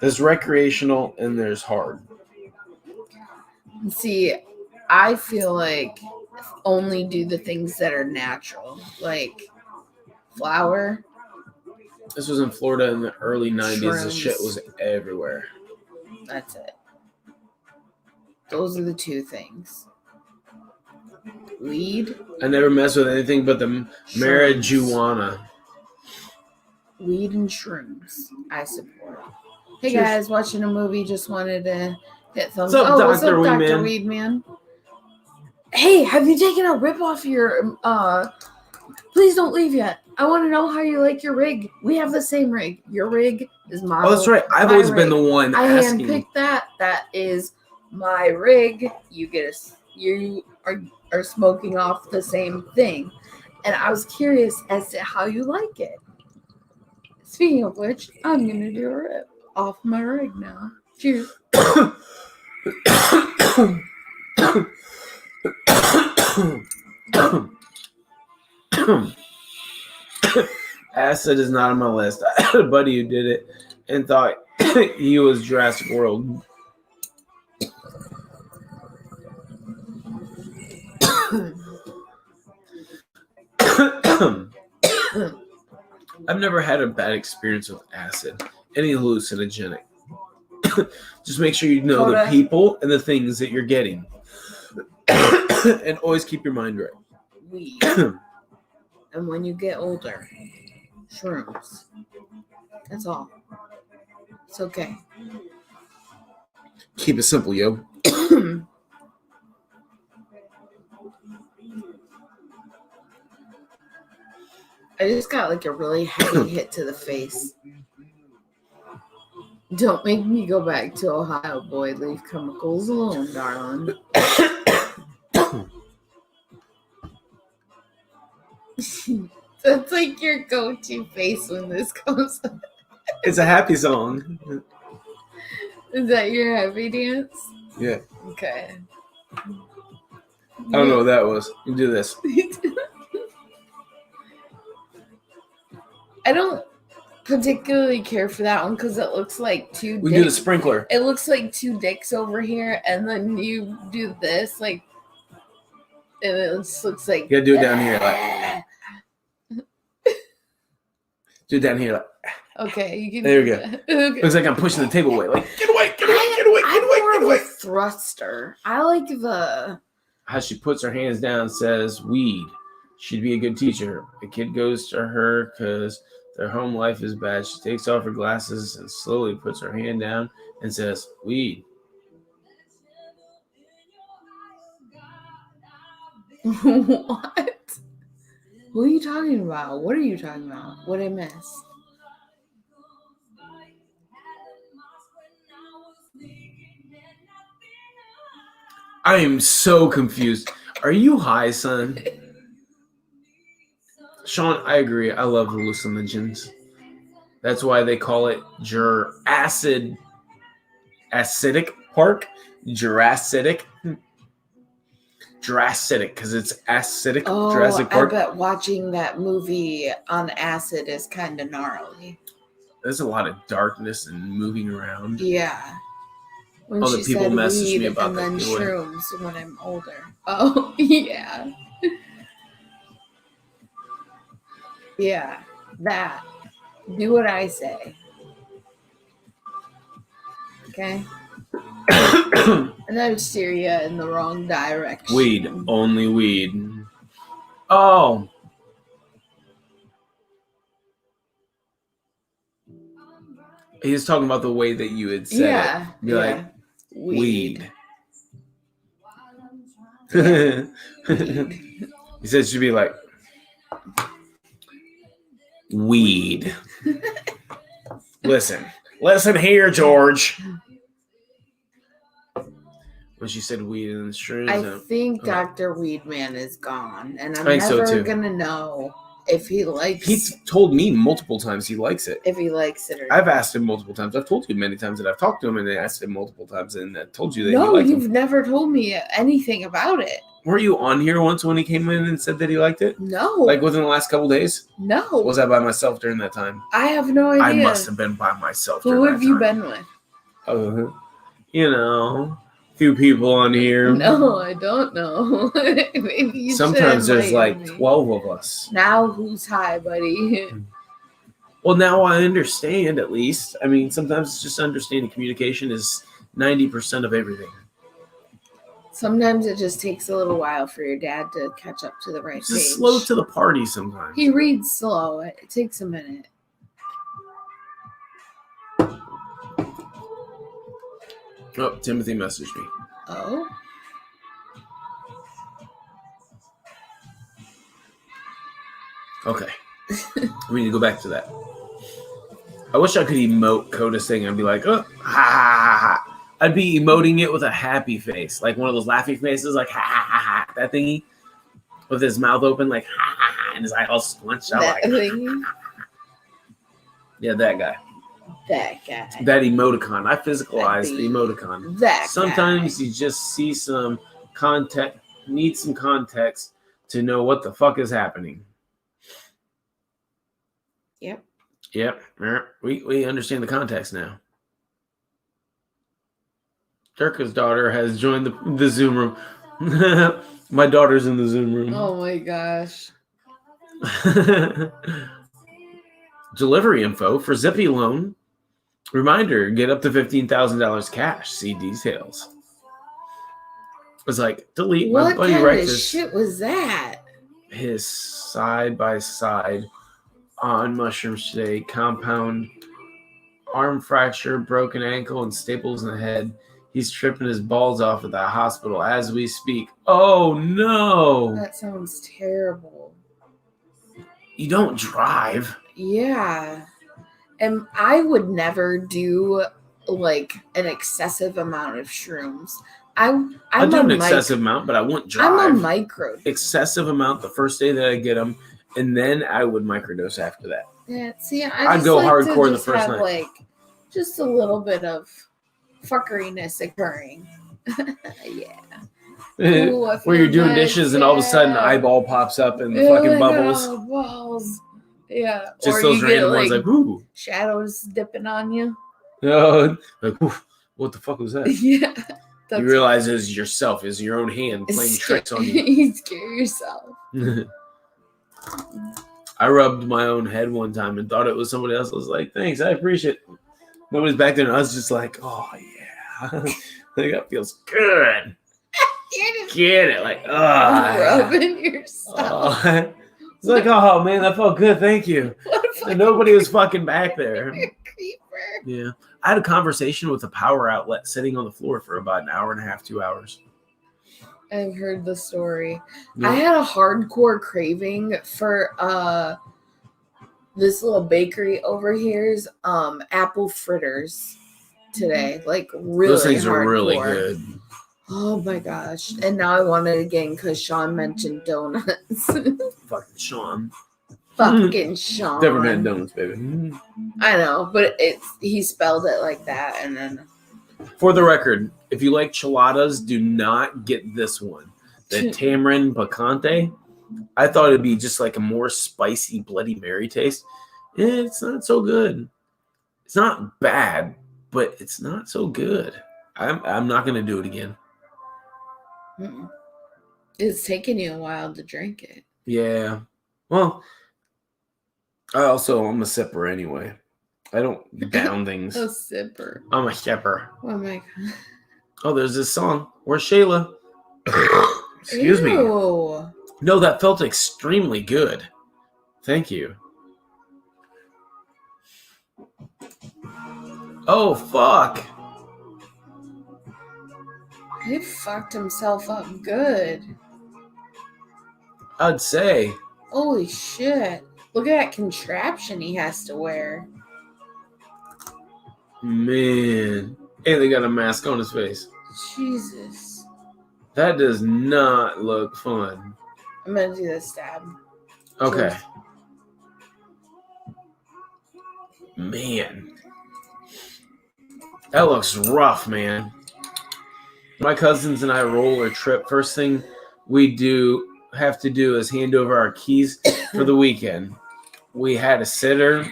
There's recreational and there's hard. See, I feel like only do the things that are natural, like flour. This was in Florida in the early 90s. Shrooms. This shit was everywhere. That's it. Those are the two things. Weed. I never mess with anything but the marijuana. Weed and shrooms. I support. Hey Cheers. guys, watching a movie. Just wanted to hit thumbs What's up, up. What's Dr. up, Dr. Weedman? Weedman? Hey, have you taken a rip off your please don't leave yet. I want to know how you like your rig. We have the same rig. Your rig is my. Oh, that's right. I've always been the one I asking. handpicked that. That is my rig. You are smoking off the same thing, and I was curious as to how you like it. Speaking of which, I'm gonna do a rip off my rig now. Cheers. Acid is not on my list. I had a buddy who did it and thought he was Jurassic World. I've never had a bad experience with acid. Any hallucinogenic. Just make sure you know the people and the things that you're getting. And always keep your mind right. Weed. And when you get older, shrooms. That's all. It's okay. Keep it simple, yo. I just got like a really heavy hit to the face. Don't make me go back to Ohio, boy. Leave chemicals alone, darling. That's like your go-to face when this comes up. It's a happy song. Is that your happy dance? Yeah. Okay. I don't know what that was. You do this. I don't particularly care for that one because it looks like two We dicks. do the sprinkler. It looks like two dicks over here, and then you do this, like, and it just looks like. You gotta do it down here, like. Do it down here, like. Okay, you can. There we go. Okay. Looks like I'm pushing the table away. Like, get away, get away, get away, get away, get away. I'm more of a thruster. I like the. How she puts her hands down and says, weed. She'd be a good teacher. A kid goes to her because their home life is bad. She takes off her glasses and slowly puts her hand down and says, weed. What? What are you talking about? What are you talking about? What I miss? I am so confused. Are you high, son? Sean, I agree. I love hallucinogens. That's why they call it acidic park. Jurassic, because it's acidic. Oh, Jurassic I Park. bet watching that movie on acid is kind of gnarly. There's a lot of darkness and moving around. Yeah. When All she the people said messaged weed me about and that then the other day. shrooms when I'm older. Oh, yeah. Yeah, that. Do what I say. Okay? And that would steer you in the wrong direction. Weed. Only weed. Oh. He was talking about the way that you had said it. Be like, weed. Yeah. He said it should be like, weed. Listen here, George. When she said weed and shrooms. I think Dr. Weedman is gone, and I'm I think so, never too. gonna know if he likes. He's told me multiple times he likes it. If he likes it or I've not. asked him multiple times. I've told you many times that I've talked to him and I asked him multiple times and I told you that he No, liked you've him. never told me anything about it. Were you on here once when he came in and said that he liked it? No. Like within the last couple days? No. Was I by myself during that time? I have no idea. I must have been by myself. Who have you been with? You know, a few people on here. No, I don't know. Maybe you Sometimes should there's like invite me. 12 of us. Now who's high, buddy? Well, now I understand at least. I mean, sometimes it's just understanding. Communication is 90% of everything. Sometimes it just takes a little while for your dad to catch up to the right It's page. just slow to the party sometimes. He reads slow. It takes a minute. Oh, Timothy messaged me. Oh? Okay. We need to go back to that. I wish I could emote Coda's thing and be like, oh, ha, ha, ha. I'd be emoting it with a happy face. Like one of those laughing faces, like, ha, ha, ha, ha. That thingy. With his mouth open, like, ha, ha, ha. And his eye all squunched out. That Like, thingy? Yeah, that guy. That guy. That emoticon. I physicalized the emoticon. That Sometimes guy. you just see some context, need some context to know what the fuck is happening. Yep. We understand the context now. Dirka's daughter has joined the Zoom room. My daughter's in the Zoom room. Oh my gosh. Delivery info for Zippy loan. Reminder, get up to $15,000 cash. See details. It's like, delete. What My buddy kind wrecked of his, shit was that? his side-by-side on mushrooms today. Compound arm fracture, broken ankle, and staples in the head. He's tripping his balls off at the hospital as we speak. Oh, no. That sounds terrible. You don't drive. Yeah. And I would never do like an excessive amount of shrooms. I'm I do an excessive amount, but I wouldn't drive. I'm a micro. Excessive amount the first day that I get them, and then I would microdose after that. Yeah, see, I'd go hardcore the first night. Like just a little bit of fuckeriness occurring. Yeah. Ooh, Where you're doing nice, dishes and all of a sudden the yeah. eyeball pops up and the Ew, fucking I got bubbles. all the balls. Yeah. Just or those you random get, ones like, ooh. shadows dipping on you. Like, oof, what the fuck was that? Yeah. You realize it's yourself, it's your own hand playing tricks on you. You scare yourself. I rubbed my own head one time and thought it was somebody else. I was like, thanks, I appreciate it. Nobody's back there, and I was just like, oh, yeah. Like, that feels good. Get it. Like, rubbing yourself. It's like, oh, man, that felt good. Thank you. And nobody was fucking back there. Creeper. Yeah. I had a conversation with a power outlet sitting on the floor for about an hour and a half, 2 hours. I've heard the story. Yeah. I had a hardcore craving for this little bakery over here's apple fritters today. Like really Those things hardcore. are really good. Oh my gosh. And now I want it again because Sean mentioned donuts. Fucking Sean. Fucking Sean. Never had donuts, baby. I know, but he spelled it like that, and then. For the record, if you like chiladas, do not get this one. The tamarind picante. I thought it'd be just like a more spicy Bloody Mary taste. It's not so good. It's not bad, but it's not so good. I'm not gonna do it again. Mm-mm. It's taking you a while to drink it. Yeah. Well, I'm a sipper anyway. I don't down things. A sipper. I'm a sipper. Oh my god. Oh, there's this song. Where's Shayla? Excuse me. No, that felt extremely good. Thank you. Oh, fuck. He fucked himself up good. I'd say. Holy shit. Look at that contraption he has to wear. Man. And they got a mask on his face. Jesus. That does not look fun. I'm gonna do this stab. Okay. Man. That looks rough, man. My cousins and I roll or trip. First thing we have to do is hand over our keys for the weekend. We had a sitter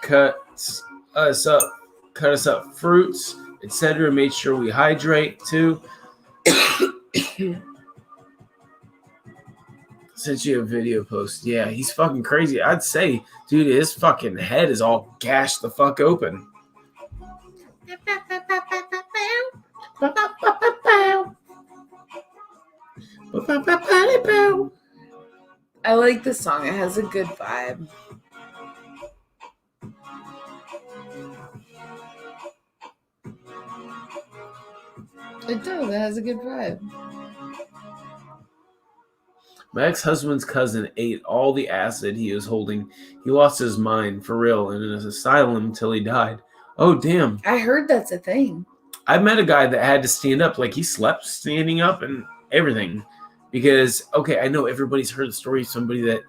cut us up fruits, etc. Made sure we hydrate too. Sent you a video post. Yeah, he's fucking crazy. I'd say, dude, his fucking head is all gashed the fuck open. I like the song. It has a good vibe. It does. It has a good vibe. My ex-husband's cousin ate all the acid he was holding. He lost his mind, for real, in an asylum until he died. Oh, damn. I heard that's a thing. I met a guy that had to stand up. Like, he slept standing up and everything. Because, okay, I know everybody's heard the story of somebody that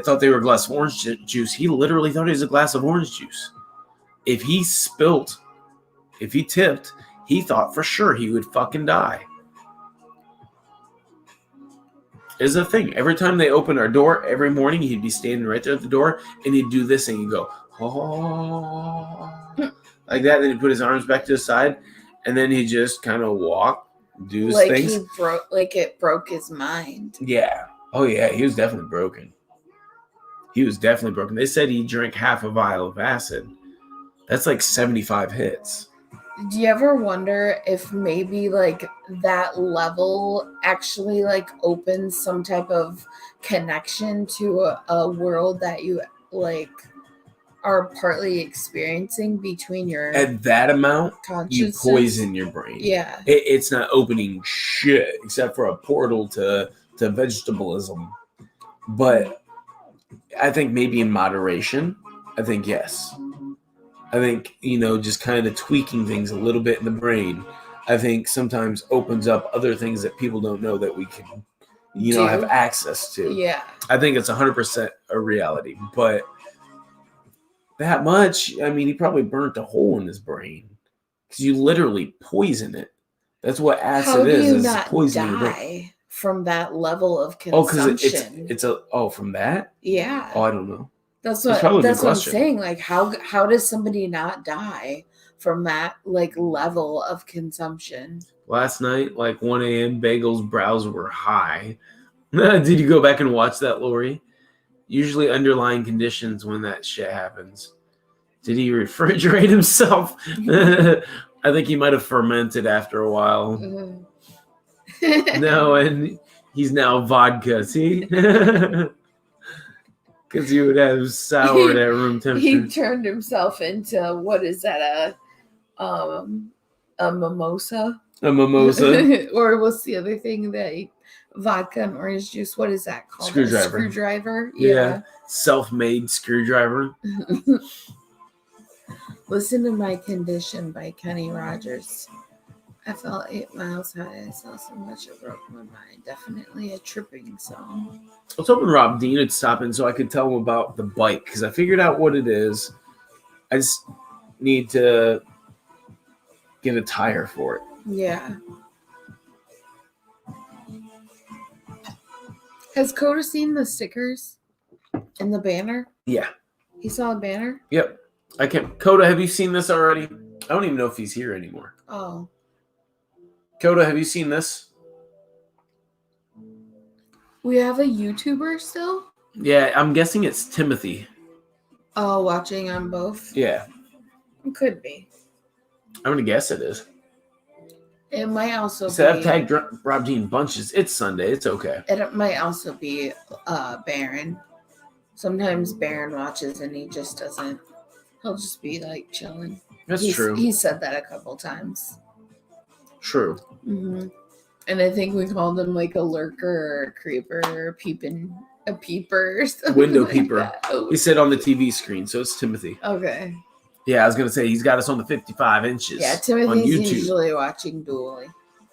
thought they were a glass of orange juice. He literally thought it was a glass of orange juice. If he tipped, he thought for sure he would fucking die. Is a thing. Every time they opened our door, every morning he'd be standing right there at the door, and he'd do this, and he'd go, oh, like that. Then he'd put his arms back to his side, and then he'd just kind of walk, do his things. It broke his mind. Yeah. Oh yeah, he was definitely broken. They said he drank half a vial of acid. That's like 75 hits. Do you ever wonder if maybe like that level actually like opens some type of connection to a world that you like are partly experiencing between your at that amount you poison your brain. Yeah, it's not opening shit except for a portal to vegetabilism. But I think maybe in moderation. I think yes. I think, just kind of tweaking things a little bit in the brain, I think sometimes opens up other things that people don't know that we can, have access to. Yeah. I think it's 100% a reality. But that much, I mean, he probably burnt a hole in his brain because you literally poison it. That's what acid is. How do you not poisoning die from that level of consumption? Because from that? Yeah. Oh, I don't know. That's what I'm saying. Like, how does somebody not die from that like level of consumption? Last night, like 1 a.m., Bagel's brows were high. Did you go back and watch that, Lori? Usually underlying conditions when that shit happens. Did he refrigerate himself? I think he might have fermented after a while. No, and he's now vodka. See? Because he would have soured at room temperature. He turned himself into, what is that, a mimosa? A mimosa. Or what's the other thing vodka and orange juice, what is that called? Screwdriver. Screwdriver? Yeah. Self-made screwdriver. Listen to My Condition by Kenny Rogers. I fell 8 miles high. I saw so much it broke my mind. Definitely a tripping song. I was hoping Rob Dean would stop in so I could tell him about the bike because I figured out what it is. I just need to get a tire for it. Yeah. Has Coda seen the stickers and the banner? Yeah. He saw a banner? Yep. I can't. Coda, have you seen this already? I don't even know if he's here anymore. Oh. Coda, have you seen this? We have a YouTuber still? Yeah, I'm guessing it's Timothy. Oh, watching on both? Yeah. It could be. I'm going to guess it is. It might also So I've be. tagged Rob Dean bunches. It's Sunday. It's okay. It might also be Baron. Sometimes Baron watches and he just doesn't. He'll just be like chilling. That's true. He said that a couple times. True. Mm-hmm. And I think we called him like a lurker or a creeper or a peeper or something. Window like peeper. that. Oh. He said on the TV screen, so it's Timothy. Okay. Yeah, I was going to say he's got us on the 55 inches. Yeah, on Timothy's YouTube. usually watching Dooley.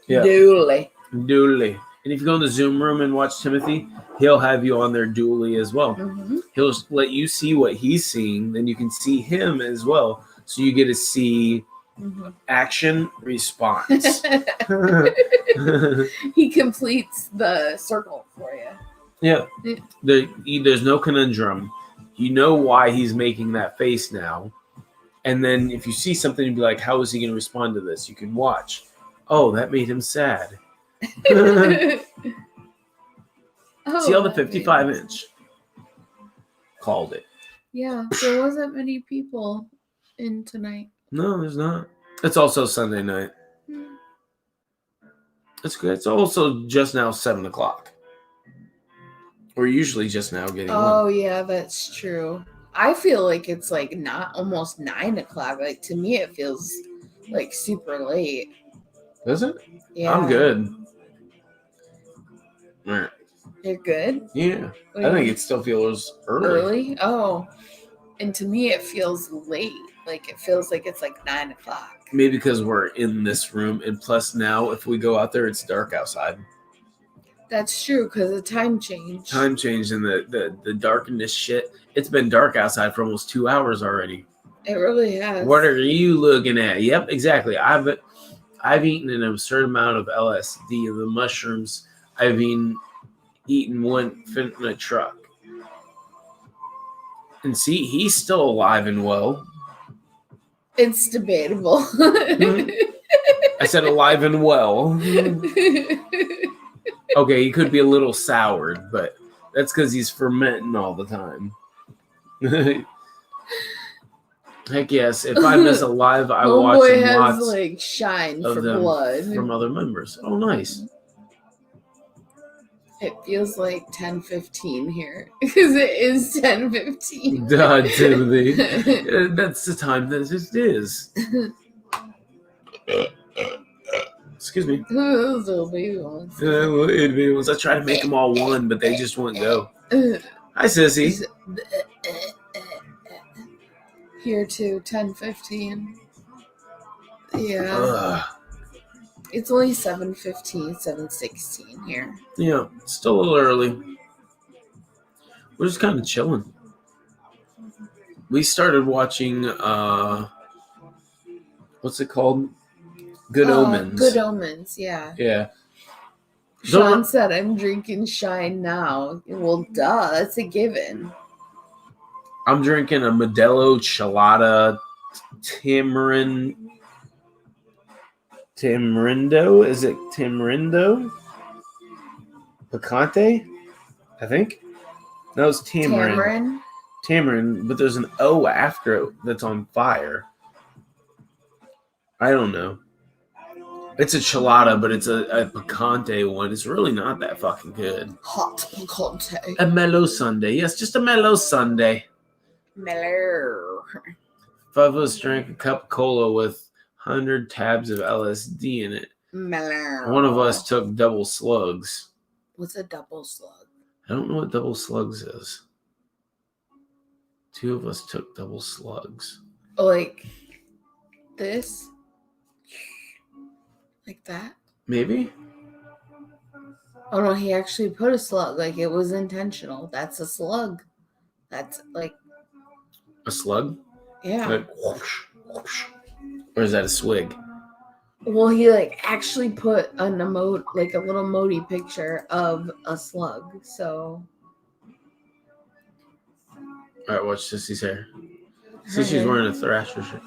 Yeah. Dooley. Dooley. And if you go in the Zoom room and watch Timothy, he'll have you on there Dooley as well. Mm-hmm. He'll let you see what he's seeing, then you can see him as well. So you get to see action response. He completes the circle for you. Yeah. There's no conundrum. You know why he's making that face now. And then if you see something, you'd be like, how is he going to respond to this? You can watch. Oh, that made him sad. See all the 55 inch. Called it. Yeah, there wasn't many people in tonight. No, there's not. It's also Sunday night. It's good. It's also just now 7 o'clock. We're usually just now getting Oh, one. yeah, that's true. I feel like it's like not almost 9 o'clock. Like to me, it feels like super late. Is it? Yeah, I'm good. All right. You're good? Yeah. Wait, I think it still feels early. early? Oh. And to me, it feels late. Like it feels like it's like 9 o'clock. Maybe because we're in this room, and plus now, if we go out there, it's dark outside. That's true because of time change. Time change and the darkness shit. It's been dark outside for almost 2 hours already. It really has. What are you looking at? Yep, exactly. I've eaten an absurd amount of LSD and the mushrooms. I've eaten one fit in a truck. And see, he's still alive and well. It's debatable. I said alive and well. Okay, he could be a little soured, but that's because he's fermenting all the time. Heck yes, if I'm as alive, I watch Homeboy him has lots like shine of for them blood. from other members. Oh, nice. It feels like 10:15 here because it is 10:15. Duh, Timothy. That's the time that it is. Excuse me. Those little baby ones. I try to make them all one, but they just won't go. Hi, sissy. Here too, 10:15. Yeah. Ugh. It's only 7:15, 7:16 here. Yeah, still a little early. We're just kind of chilling. We started watching, what's it called? Good Omens. Good Omens, yeah. Yeah. Sean said, I'm drinking Shine now. Well, duh, that's a given. I'm drinking a Modelo Chelada Tamarindo? Is it Tamarindo? Picante? I think. No, it's tamarind. Tamarind, but there's an O after it that's on fire. I don't know. It's a Chelada, but it's a Picante one. It's really not that fucking good. Hot Picante. A mellow Sunday. Yes, just a mellow Sunday. Mellow. Five of us drank a cup of cola with 100 tabs of LSD in it. Mellow. One of us took double slugs. What's a double slug? I don't know what double slugs is. Two of us took double slugs. Like this? Like that? Maybe. Oh no, he actually put a slug. Like it was intentional. That's a slug. That's like A slug? yeah. Like whoosh, whoosh. Or is that a swig? Well, he like actually put an emote, like a little emoji picture of a slug. So All right, watch Sissy's hair. Sissy's wearing a Thrasher shirt.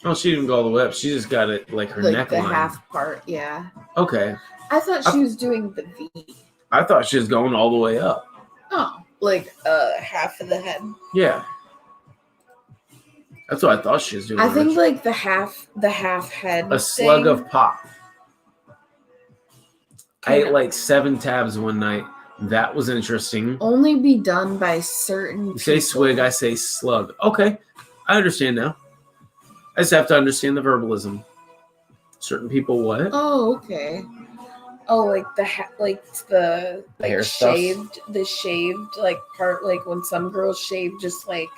Oh, she didn't go all the way up. She just got it like her like the neckline. half part, yeah. Okay. I thought she was doing the V. I thought she was going all the way up. Oh, like half of the head. Yeah. That's what I thought she was doing. I think like the half head. A slug thing, of pop. I ate like 7 tabs one night. That was interesting. Only be done by certain You say swig, I say slug. Okay. I understand now. I just have to understand the verbalism. Certain people what? Oh, okay. Oh, like the like hair stuff? the shaved like part, like when some girls shave just like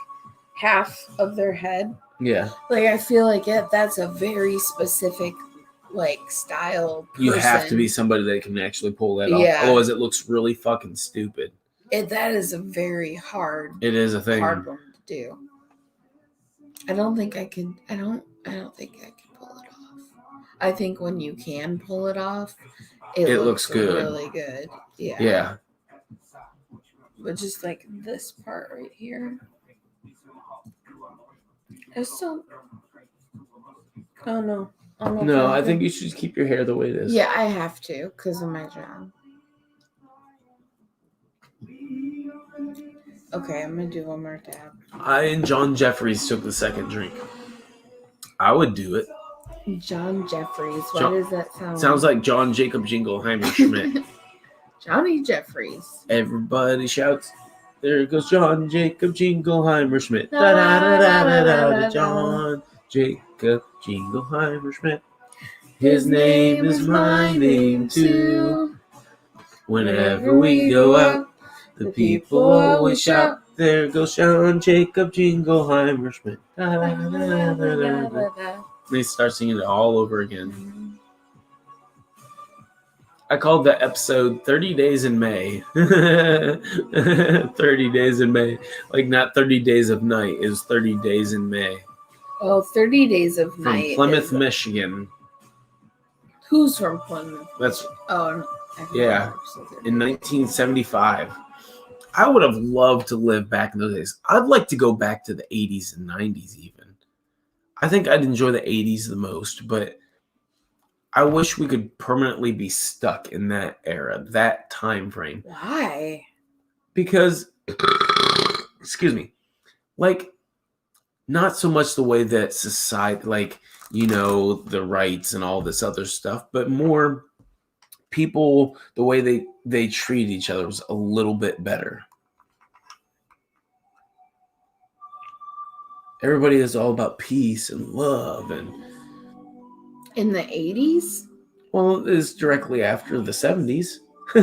half of their head. Yeah. Like I feel like that's a very specific like style person. You have to be somebody that can actually pull that off. Yeah. Otherwise it looks really fucking stupid. That is a very hard. It is a thing. Hard one to do. I don't think I can pull it off. I think when you can pull it off, it looks good. Really good. Yeah. Yeah. But just like this part right here. I still. Oh no. No, I think you should just keep your hair the way it is. Yeah, I have to because of my job. Okay, I'm gonna do one more tab. I and John Jeffries took the second drink. I would do it. John Jeffries. What does that sound? Sounds like John Jacob Jingleheimer Schmidt. Johnny Jeffries. Everybody shouts, there goes John Jacob Jingleheimer Schmidt. Da da da da da da da. John Jacob Jingleheimer Schmidt. His name is my name too. Whenever we go out, the people always shout, there goes John Jacob Jingleheimer Schmidt. Da da da da da da. And they start singing it all over again. I called the episode 30 Days in May. 30 Days in May. Like not 30 Days of Night. It was 30 Days in May. Oh, 30 Days of Night. From Plymouth, Michigan. Who's from Plymouth? That's yeah. In 1975. I would have loved to live back in those days. I'd like to go back to the 80s and 90s even. I think I'd enjoy the 80s the most, but I wish we could permanently be stuck in that era, that time frame. Why? Because, excuse me, like, not so much the way that society, like, you know, the rights and all this other stuff, but more people, the way they treat each other was a little bit better. Everybody is all about peace and love. And in the 80s? Well, it's directly after the 70s. I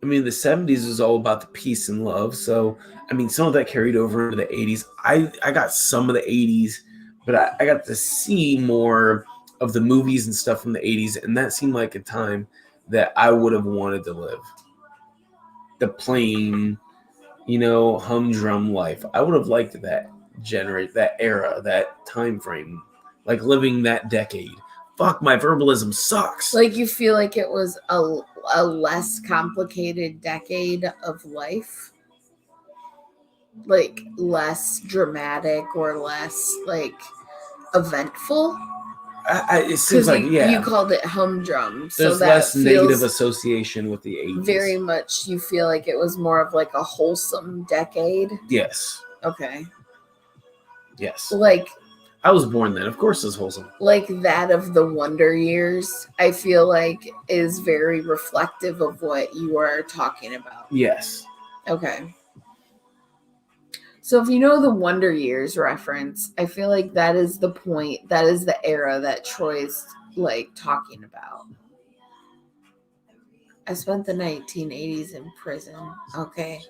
mean, the 70s was all about the peace and love. So, I mean, some of that carried over into the 80s. I got some of the 80s, but I got to see more of the movies and stuff from the 80s. And that seemed like a time that I would have wanted to live. The plain, you know, humdrum life. I would have liked that era, that time frame, like living that decade. Fuck, my verbalism sucks. Like you feel like it was a less complicated decade of life, like less dramatic or less like eventful. It seems like you called it humdrum, so there's that less feels negative association with the 80s. Very much, you feel like it was more of like a wholesome decade. Yes. Okay. Yes. Like I was born then. Of course, it's wholesome. Like that of the Wonder Years, I feel like is very reflective of what you are talking about. Yes. Okay. So if you know the Wonder Years reference, I feel like that is the point, that is the era that Troy's like talking about. I spent the 1980s in prison. Okay.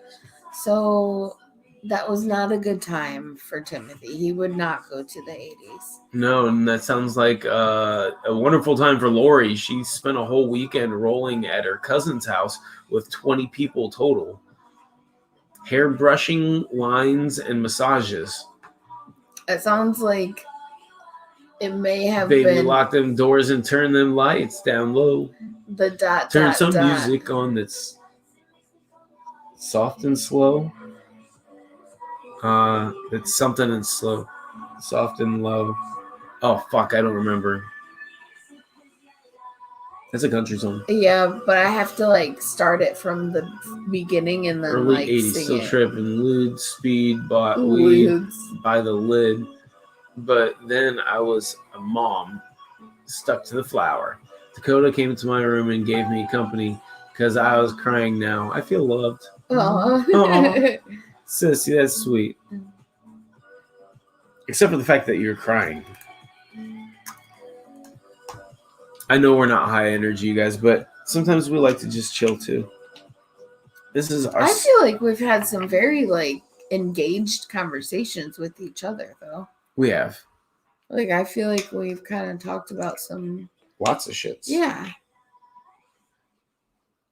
So that was not a good time for Timothy. He would not go to the 80s. No, and that sounds like a wonderful time for Lori. She spent a whole weekend rolling at her cousin's house with 20 people total. Hair brushing, lines, and massages. It sounds like it may have Baby, been lock them doors and turn them lights down low. the dot Turn dot some dot. music on that's soft and slow. It's something and slow. Soft and low. Oh, fuck, I don't remember. That's a country song. Yeah, but I have to like start it from the beginning and then Early like 80s, sing still it. tripping. Lewd, speed, bought weed Lids. by the lid. But then I was a mom, stuck to the flower. Dakota came into my room and gave me company because I was crying now. I feel loved. Aw. Aw. Sissy, that's sweet. Except for the fact that you're crying. I know we're not high energy, you guys, but sometimes we like to just chill too. This is our. I feel like we've had some very like engaged conversations with each other though. We have Like I feel like we've kind of talked about some lots of shits. yeah.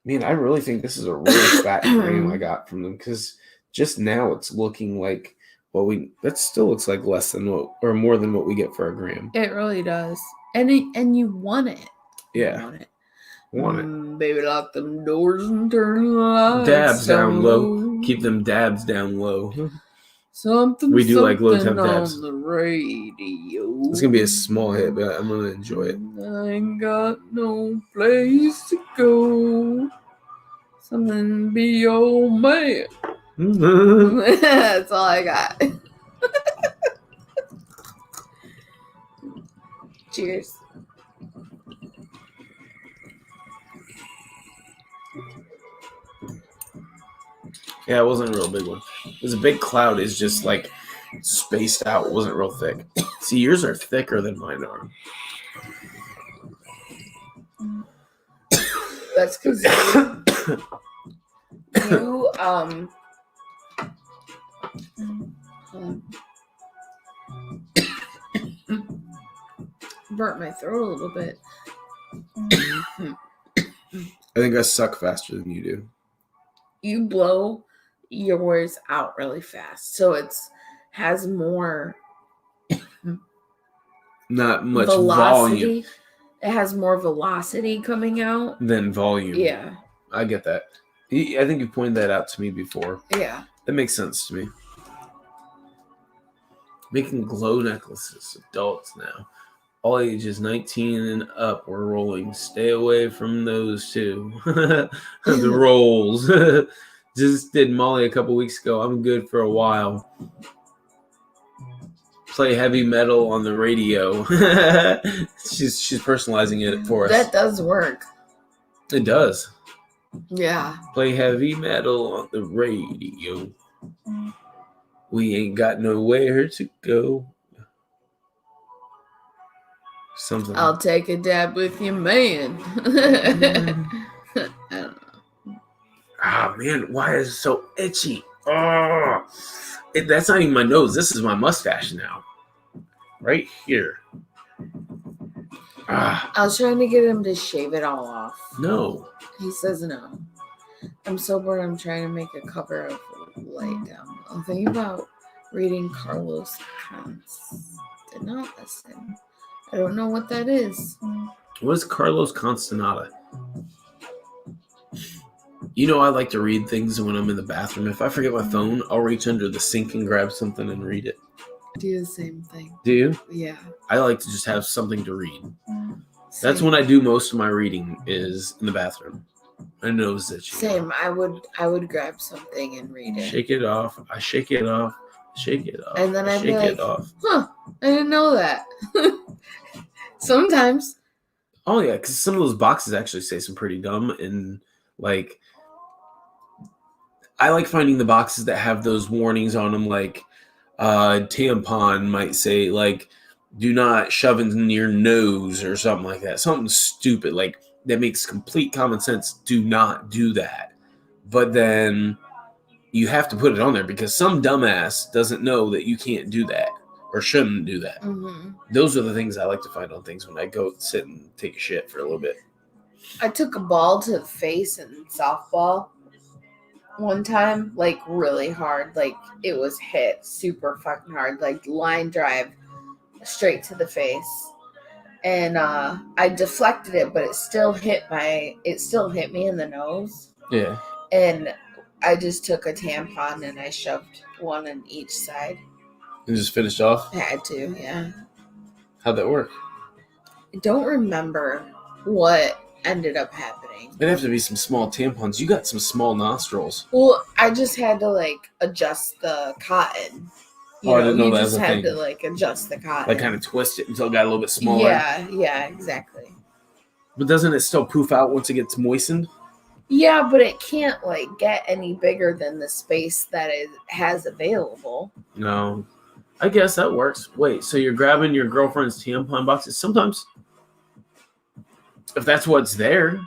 Man, I really think this is a really fat gram I got from them because just now it's looking like that still looks like less than what or more than what we get for a gram. It really does. And you want it. Yeah. You want it. Want it. Baby, lock them doors and turn the lights Dabs down low. Keep them dabs down low. Something. We do like low temp on dabs. the radio. It's gonna be a small hit, but I'm gonna enjoy it. I ain't got no place to go. Something be your man. That's all I got. Cheers. Yeah, it wasn't a real big one. It was a big cloud. It's just like spaced out. It wasn't real thick. See, yours are thicker than mine are. That's because you burnt my throat a little bit. I think I suck faster than you do. You blow yours out really fast, so has more Not much velocity. volume. It has more velocity coming out Than volume. Yeah. I get that. I think you pointed that out to me before. Yeah. That makes sense to me. Making glow necklaces, adults now. All ages 19 and up, we're rolling. Stay away from those two. The rolls. Just did Molly a couple weeks ago. I'm good for a while. Play heavy metal on the radio. She's personalizing it for us. That does work. It does. Yeah. Play heavy metal on the radio. We ain't got nowhere to go. Something. I'll take a dab with you, man. I don't know. Ah, man, why is it so itchy? Oh, that's not even my nose. This is my mustache now. Right here. Ah. I was trying to get him to shave it all off. No. He says no. I'm so bored. I'm trying to make a cover of Light Down. I'm thinking about reading Carlos Constantine. I don't know what that is. What is Carlos Constanata? You know, I like to read things when I'm in the bathroom. If I forget my phone, I'll reach under the sink and grab something and read it. I do the same thing. Do you? Yeah. I like to just have something to read. Same. That's when I do most of my reading is in the bathroom. My nose itchy. Same. I would grab something and read it. Shake it off. I shake it off. Shake it off. And then I'd be shake like, it off. huh, I didn't know that. Sometimes. Oh, yeah, because some of those boxes actually say some pretty dumb. And, like, I like finding the boxes that have those warnings on them, like tampon might say, like, do not shove in your nose or something like that. Something stupid, like, that makes complete common sense. Do not do that. But then you have to put it on there because some dumbass doesn't know that you can't do that or shouldn't do that. Mm-hmm. Those are the things I like to find on things when I go sit and take a shit for a little bit. I took a ball to the face in softball one time, like really hard. Like it was hit super fucking hard, like line drive straight to the face. And I deflected it, but it still hit me in the nose. Yeah. And I just took a tampon and I shoved one on each side. And just finished off? I had to, yeah. How'd that work? I don't remember what ended up happening. It'd have to be some small tampons. You got some small nostrils. Well, I just had to like adjust the cotton. I didn't know that was a thing. You just had to like adjust the cotton. Like kind of twist it until it got a little bit smaller. Yeah, exactly. But doesn't it still poof out once it gets moistened? Yeah, but it can't like get any bigger than the space that it has available. No. I guess that works. Wait, so you're grabbing your girlfriend's tampon boxes? Sometimes, if that's what's there.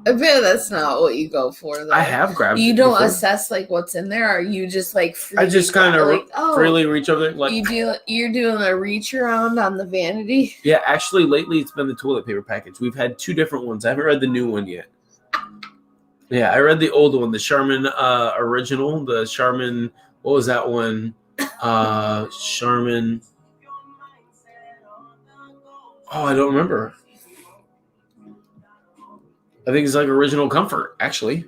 I bet that's not what you go for, though. I have grabbed You it don't before. assess like what's in there, or you just like I just kind of like, freely reach over there. Like you're doing a reach around on the vanity. Yeah, actually, lately it's been the toilet paper package. We've had 2 different ones. I haven't read the new one yet. Yeah, I read the old one, the Charmin original, the Charmin. What was that one? Charmin. Oh, I don't remember. I think it's like Original Comfort, actually,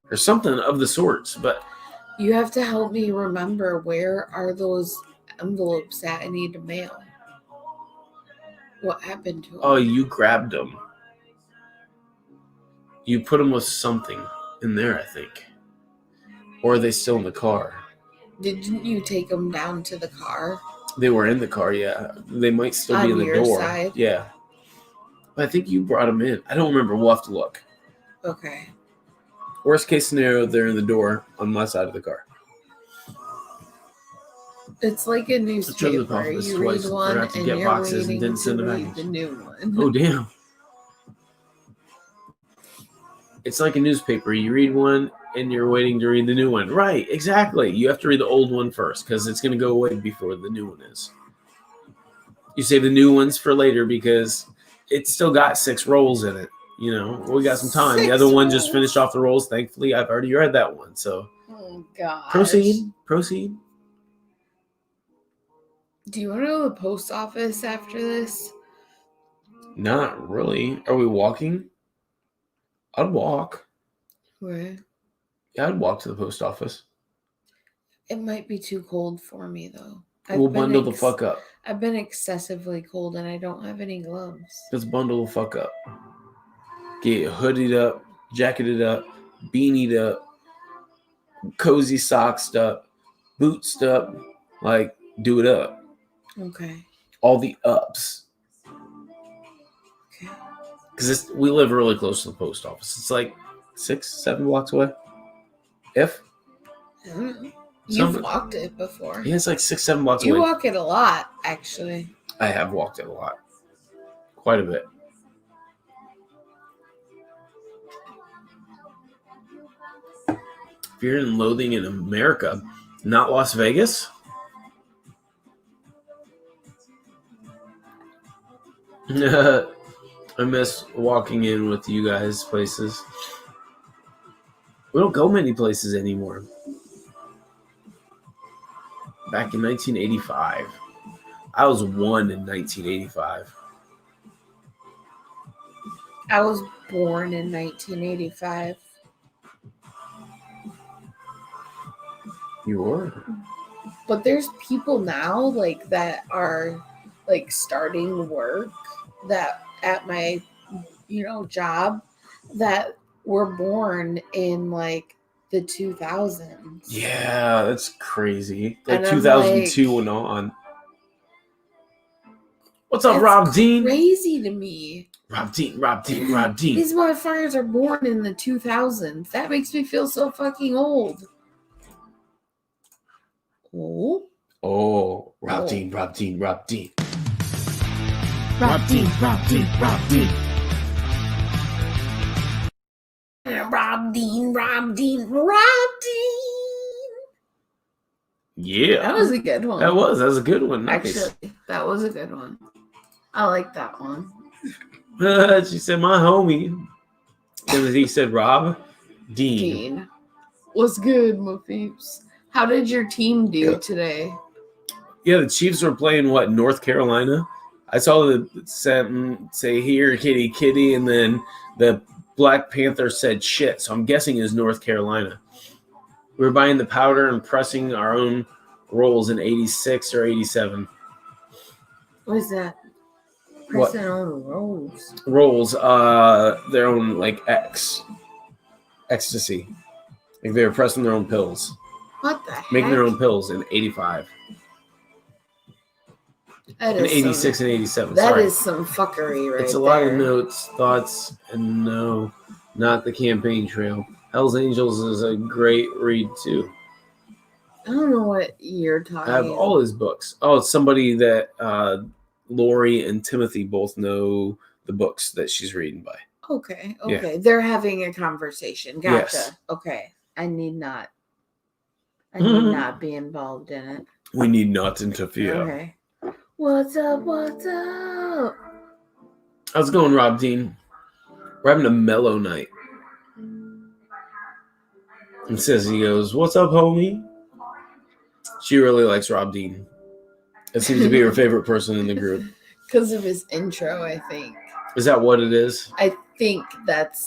or something of the sorts. But you have to help me remember, where are those envelopes that I need to mail? What happened to them? Oh, you grabbed them. You put them with something in there, I think. Or are they still in the car? Didn't you take them down to the car? They were in the car, yeah. They might still be in the your door. Side? Yeah. But I think you brought them in. I don't remember. We'll have to look. Okay. Worst case scenario, they're in the door on my side of the car. It's like a newspaper. You read one and you're waiting to read the new one. Oh, damn. It's like a newspaper. You read one and you're waiting to read the new one. Right, exactly. You have to read the old one first because it's going to go away before the new one is. You save the new ones for later because it's still got 6 rolls in it. You know, we got some time. The other one just finished off the rolls. Thankfully, I've already read that one. So, oh god. Proceed. Do you want to go to the post office after this? Not really. Are we walking? I'd walk. Where? Yeah, I'd walk to the post office. It might be too cold for me, though. We'll bundle the fuck up. I've been excessively cold, and I don't have any gloves. Let's bundle the fuck up. Get hoodied up, jacketed up, beanied up, cozy socksed up, bootsed up. Like, do it up. Okay. All the ups. Okay. Because we live really close to the post office. It's like 6-7 blocks away. If? I don't know. You've walked it before. Yeah, it's like 6-7 blocks away. You walk it a lot, actually. I have walked it a lot. Quite a bit. Fear and Loathing in America, not Las Vegas. I miss walking in with you guys places. We don't go many places anymore. Back in 1985. I was 1 in 1985. I was born in 1985. You were? But there's people now like that are like starting work that at my job that were born in like the 2000s. Yeah, that's crazy. Like And 2002 and on. What's up, Rob Dean? Crazy to me. Rob Dean. These motherfuckers are born in the 2000s. That makes me feel so fucking old. Oh, Rob Dean. Rob Dean. Rob Dean. Yeah. That was a good one. That was a good one. Nice. Actually, that was a good one. I like that one. She said, my homie. Timothy said, Rob Dean. What's good, my peeps? How did your team do today? Yeah, the Chiefs were playing, North Carolina? I saw the sentence say, here, kitty, kitty, and then the Black Panther said shit, so I'm guessing it's North Carolina. We were buying the powder and pressing our own rolls in 86 or 87. What is that? What? Pressing on the rolls. Rolls, their own, ecstasy. Like they were pressing their own pills. What the heck? Making their own pills in 85. That In is 86 some, and 87. That Sorry. is some fuckery right It's a lot there. of notes, thoughts, and no, not the campaign trail. Hell's Angels is a great read, too. I don't know what you're talking I have about. all his books. Oh, it's somebody that Lori and Timothy both know the books that she's reading by. Okay. Yeah. They're having a conversation. Gotcha. Yes. Okay. I need not be involved in it. We need not to interfere. Okay. What's up? What's up? How's it going, Rob Dean? We're having a mellow night. And he goes, what's up, homie? She really likes Rob Dean. It seems to be her favorite person in the group. Because of his intro, I think. Is that what it is? I think that's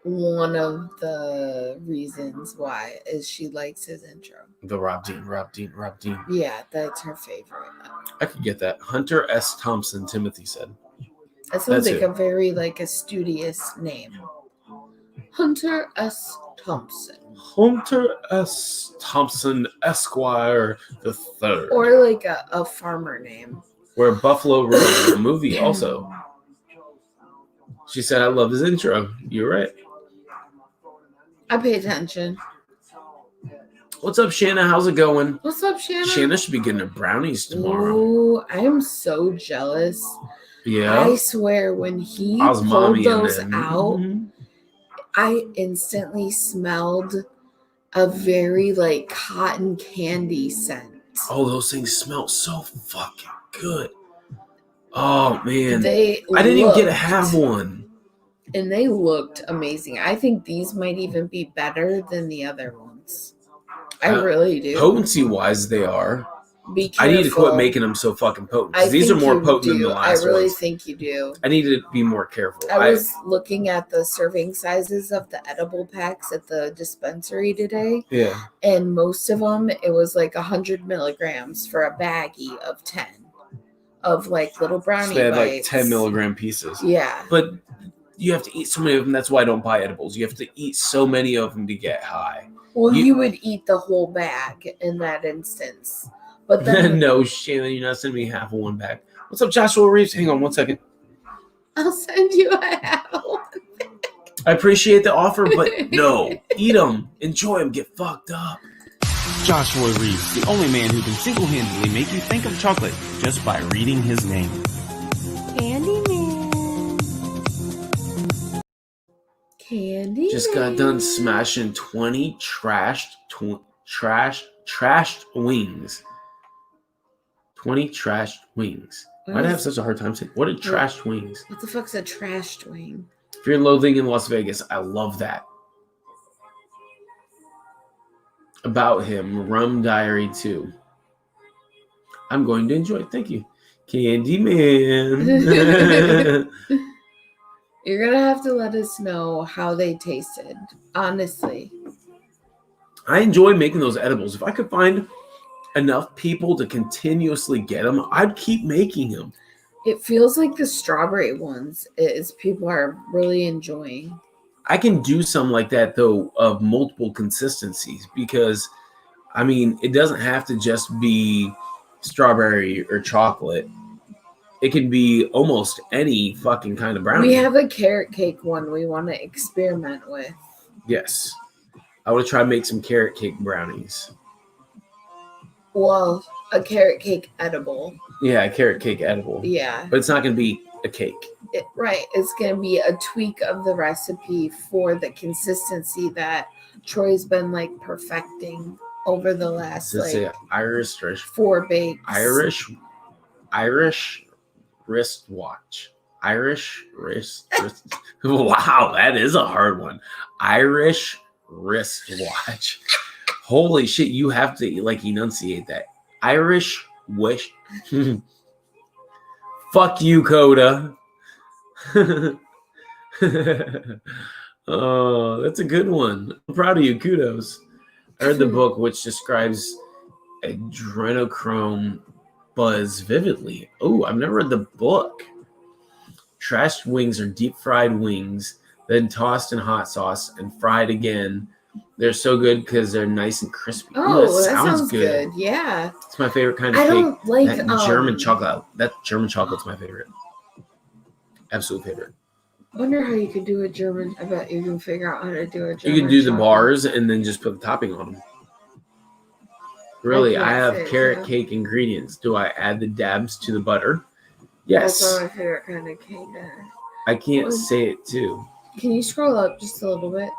one of the reasons why is she likes his intro. The Rob Dean. Yeah, that's her favorite. I could get that. Hunter S. Thompson, Timothy said. That sounds That's like a very a studious name. Hunter S. Thompson. Hunter S. Thompson, Esquire the Third. Or a farmer name. Where Buffalo Road, the movie also. She said, I love his intro. You're right. I pay attention. What's up, Shanna? How's it going? What's up, Shanna? Shanna should be getting her brownies tomorrow. Ooh, I am so jealous. Yeah. I swear, when he pulled those out, I instantly smelled a very cotton candy scent. Oh, those things smell so fucking good. Oh, man. I didn't even get to have one. And they looked amazing. I think these might even be better than the other ones. I really do. Potency-wise, they are. Be careful. I need to quit making them so fucking potent. These are more potent than the last ones. I really think you do. I need to be more careful. I was looking at the serving sizes of the edible packs at the dispensary today. Yeah. And most of them, it was 100 milligrams for a baggie of 10 of little brownie So they had bites. 10 milligram pieces. Yeah. But you have to eat so many of them. That's why I don't buy edibles. You have to eat so many of them to get high. Well, you would eat the whole bag in that instance. But then no, Shannon, you're not sending me half of one back. What's up, Joshua Reeves? Hang on 1 second. I'll send you a half one. I appreciate the offer, but no. Eat them. Enjoy them. Get fucked up. Joshua Reeves, the only man who can single-handedly make you think of chocolate just by reading his name. Candy. Just got done smashing 20 trashed wings. 20 trashed wings. Why'd I have such a hard time saying? What are trashed wings? What the fuck's a trashed wing? Fear and Loathing in Las Vegas. I love that. About him. Rum Diary 2. I'm going to enjoy it. Thank you. Candyman. You're going to have to let us know how they tasted. Honestly. I enjoy making those edibles. If I could find enough people to continuously get them, I'd keep making them. It feels like the strawberry ones is people are really enjoying. I can do some like that, though, of multiple consistencies because, it doesn't have to just be strawberry or chocolate. It can be almost any fucking kind of brownie. We have a carrot cake one we want to experiment with. Yes. I want to try to make some carrot cake brownies. Well, a carrot cake edible. Yeah, a carrot cake edible. Yeah. But it's not going to be a cake. Right. It's going to be a tweak of the recipe for the consistency that Troy's been perfecting. over the last Does it like say Irish 4 bakes. Irish wristwatch. Irish wrist. Wow, that is a hard one. Irish wristwatch. Holy shit, you have to like enunciate that. Irish wish. Fuck you, Coda. Oh, that's a good one. I'm proud of you. Kudos. I read the book, which describes adrenochrome buzz vividly. Oh, I've never read the book. Trashed wings are deep fried wings, then tossed in hot sauce and fried again. They're so good because they're nice and crispy. Oh, Ooh, that sounds good. Yeah. It's my favorite kind of I cake. don't like that German chocolate. That German chocolate's my favorite. Absolute favorite. I wonder how you could do a German. I bet you can figure out how to do a German. You can do the chocolate. bars and then just put the topping on them. Really, I have fit, carrot cake ingredients. Do I add the dabs to the butter? Yes. That's my favorite kind of cake. I can't say it too. Can you scroll up just a little bit?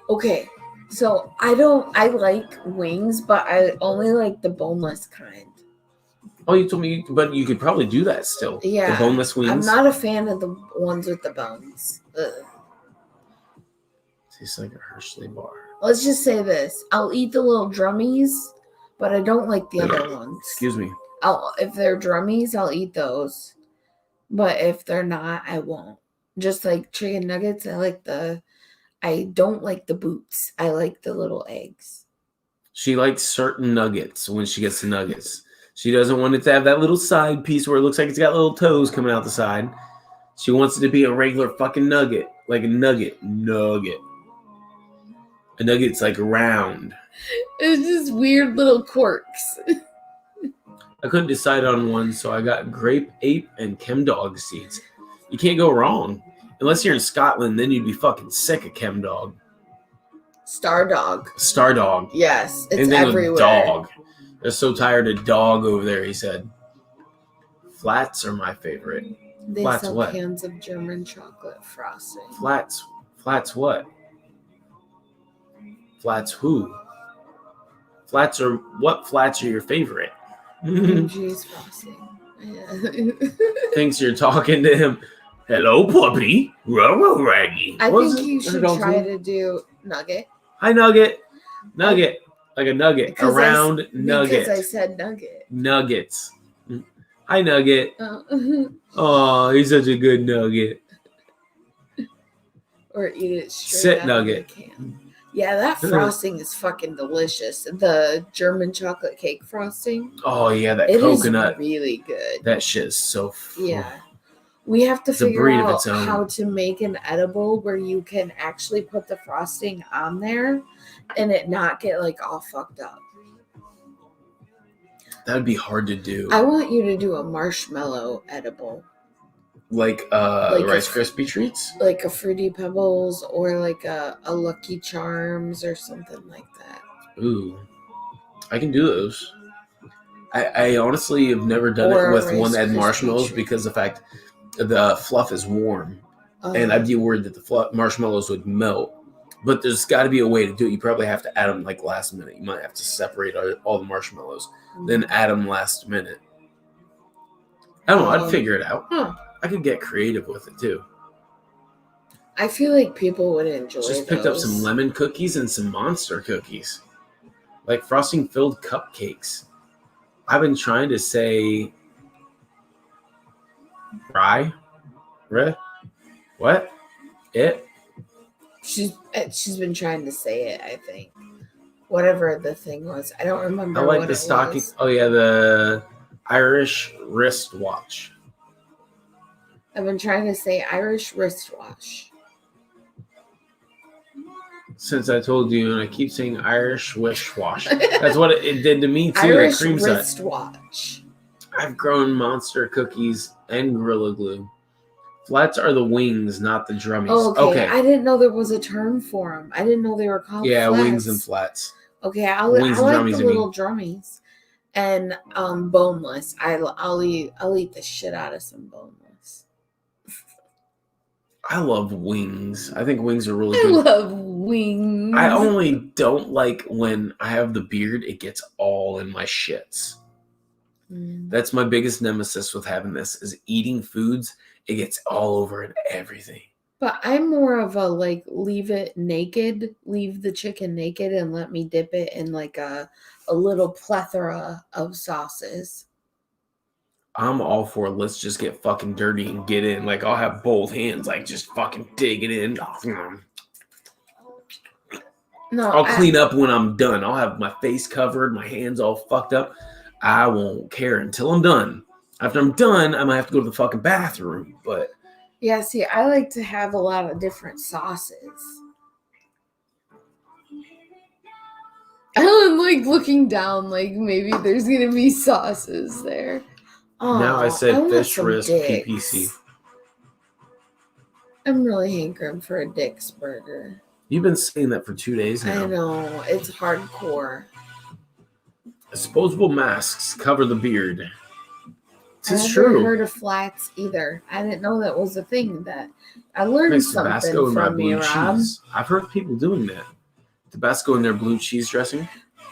Okay, so I like wings, but I only like the boneless kind. Oh, you told me, but you could probably do that still. Yeah. The boneless wings. I'm not a fan of the ones with the bones. Ugh. Tastes like a Hershey bar. Let's just say this. I'll eat the little drummies, but I don't like the other ones. Excuse me. If they're drummies, I'll eat those. But if they're not, I won't. Just like chicken nuggets, I don't like the boots. I like the little eggs. She likes certain nuggets when she gets the nuggets. She doesn't want it to have that little side piece where it looks like it's got little toes coming out the side. She wants it to be a regular fucking nugget. Like a nugget. A nugget's like round. It's just weird little quirks. I couldn't decide on one, so I got grape, ape, and chem dog seeds. You can't go wrong. Unless you're in Scotland, then you'd be fucking sick of chem dog. Star dog. Star dog. Yes, it's Anything everywhere. with dog. They're so tired of dog over there, he said. Flats are my favorite. They Flats sell what? cans of German chocolate frosting. Flats what? Flats who? Flats are what? Flats are your favorite? Cream cheese frosting. Yeah. Thinks you're talking to him. Hello, puppy. Row raggy. I think you should try to do nugget. Hi, nugget. Nugget. Like a nugget. Because a round nugget. Because I said nugget. Nuggets. Hi, Nugget. Oh, he's such a good nugget. Or eat it straight Sit out nugget. of the can. Yeah, that frosting is fucking delicious. The German chocolate cake frosting. Oh, yeah, that it coconut. Is really good. That shit is so yeah. We have to It's a figure breed of out its own. how to make an edible where you can actually put the frosting on there and it not get like all fucked up. That would be hard to do. I want you to do a marshmallow edible. Like Rice Krispie treats? Like a Fruity Pebbles or like a Lucky Charms or something like that. Ooh. I can do those. I honestly have never done Or it with Rice one that had Krispie marshmallows treat. because the fact the fluff is warm. And I'd be worried that the marshmallows would melt. But there's got to be a way to do it. You probably have to add them like last minute. You might have to separate all the marshmallows, then add them last minute. I don't know. I'd figure it out. I could get creative with it too. I feel like people would enjoy Just picked up some lemon cookies and some monster cookies. Like frosting filled cupcakes. I've been trying to say what? It? She's been trying to say it, I think. Whatever the thing was. I don't remember. I like what the it stocking. was. Oh yeah, the Irish wristwatch. I've been trying to say Irish wristwatch. Since I told you, and I keep saying Irish wristwatch. That's what it did to me too. Irish Cream set. wristwatch. I've grown monster cookies and Gorilla Glue. Flats are the wings, not the drummies. Oh, okay. I didn't know there was a term for them. I didn't know they were called flats. Wings and flats. Okay, I Wings like and drummies, the little drummies. And boneless. I'll eat the shit out of some boneless. I love wings. I think wings are really I good. love wings. I only don't like when I have the beard, it gets all in my shits. That's my biggest nemesis with having this is eating foods. It gets all over and everything. But I'm more of a like leave it naked, leave the chicken naked and let me dip it in like a little plethora of sauces. I'm all for let's just get fucking dirty and get in. Like I'll have both hands, like just fucking dig it in. No, I'll clean up when I'm done. I'll have my face covered, my hands all fucked up. I won't care until I'm done. After I'm done, I might have to go to the fucking bathroom. But yeah, see, I like to have a lot of different sauces. I'm like looking down, like maybe there's gonna be sauces there. Oh, now I said want fish some wrist Dick's. PPC. I'm really hankering for a Dick's burger. You've been saying that for 2 days now. I know, it's hardcore. Disposable masks cover the beard. It's I true. never heard of flats either. I didn't know that was a thing. That I learned Mix something Tabasco in my from you, blue Rob. cheese. I've heard people doing that. Tabasco in their blue cheese dressing.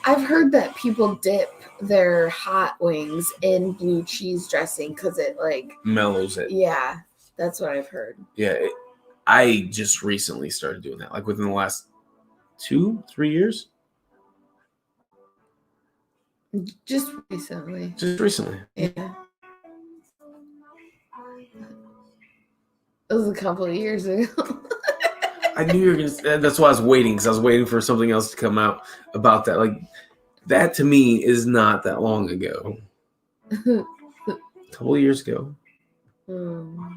I've heard that people dip their hot wings in blue cheese dressing because it like Mellows it. Yeah, that's what I've heard. Yeah, I just recently started doing that. Like within the last 2-3 years. Just recently. Just recently. Yeah. It was a couple of years ago. I knew you were gonna. That's why I was waiting, because I was waiting for something else to come out about that. Like that to me is not that long ago. A couple of years ago. All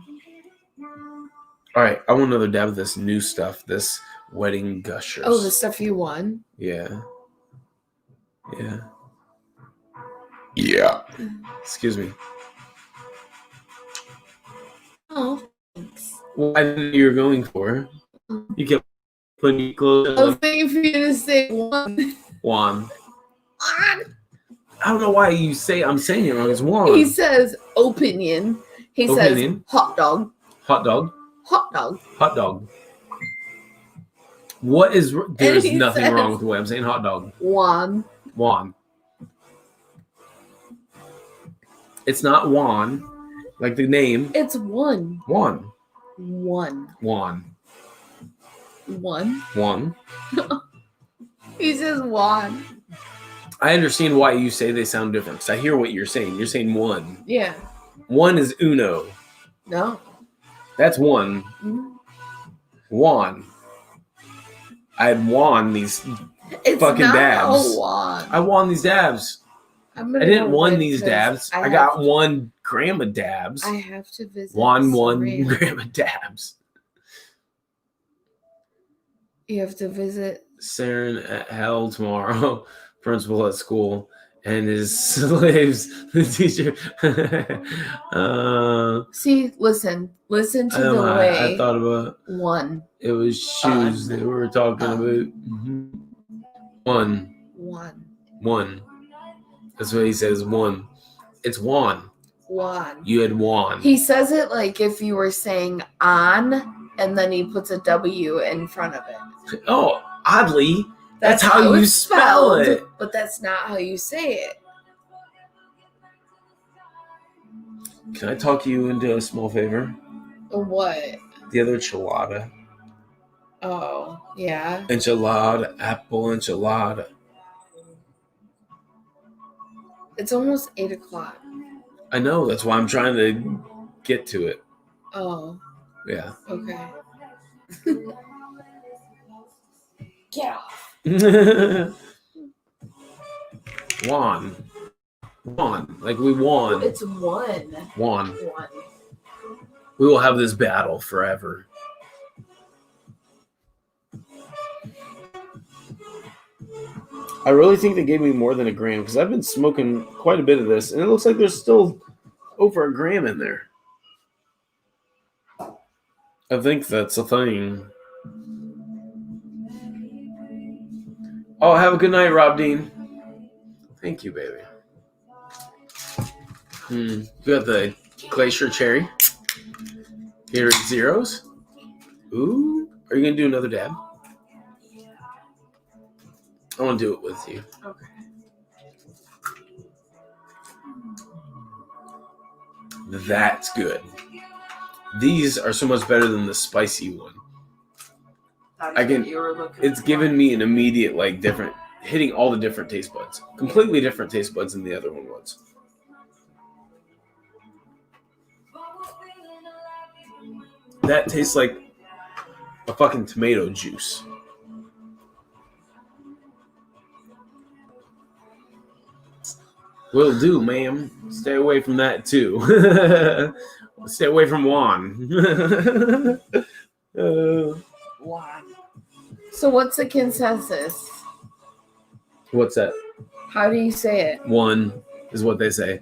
right, I want another dab of this new stuff. This wedding gushers. Oh, the stuff you won? Yeah. Yeah. Yeah. Excuse me. Oh, thanks. What I knew you were going for. You kept putting your clothes I was on. thinking for you to say one. Juan. I don't know why you say I'm saying it wrong. It's Juan. He says opinion. He Opinion. says hot dog. Hot dog. Hot dog. Hot dog. What is? There's he nothing says- wrong with the way I'm saying hot dog. Juan. Juan. It's not Juan, like the name. It's one. Juan. One. Juan. One. Juan. He says Juan. I understand why you say they sound different, because I hear what you're saying. You're saying one. Yeah. One is uno. No. That's one. Mhm. Juan. I had won these It's fucking not dabs. a Juan. I won these dabs. I didn't won these dabs. I got 1 gram of dabs. I have to visit. 1 Serena. gram of dabs. You have to visit. Saren at hell tomorrow. Principal at school. And his slaves, the teacher. See, listen to the I way. thought about One. it was shoes that we were talking about. Mm-hmm. One. That's what he says. One. It's Juan. Juan. You had Juan. He says it like if you were saying on, and then he puts a W in front of it. Oh, oddly, that's how you it's spell it. But that's not how you say it. Can I talk you into a small favor? What? The other enchilada. Oh, yeah. Enchilada, apple enchilada. It's almost 8 o'clock. I know, that's why I'm trying to get to it. Oh, Yeah. okay. Get off. Juan. Juan. Like we won. It's one. Juan. One. We will have this battle forever. I really think they gave me more than 1 gram because I've been smoking quite a bit of this, and it looks like there's still over 1 gram in there. I think that's a thing. Oh, have a good night, Rob Dean. Thank you, baby. You got the Glacier Cherry. Gatorade Zeros. Ooh, are you gonna do another dab? I want to do it with you. Okay. That's good. These are so much better than the spicy one. It's given me an immediate, like, different, hitting all the different taste buds. Completely different taste buds than the other one was. That tastes like a fucking tomato juice. Will do, ma'am. Stay away from that, too. Stay away from Juan. Wow. So what's the consensus? What's that? How do you say it? One is what they say.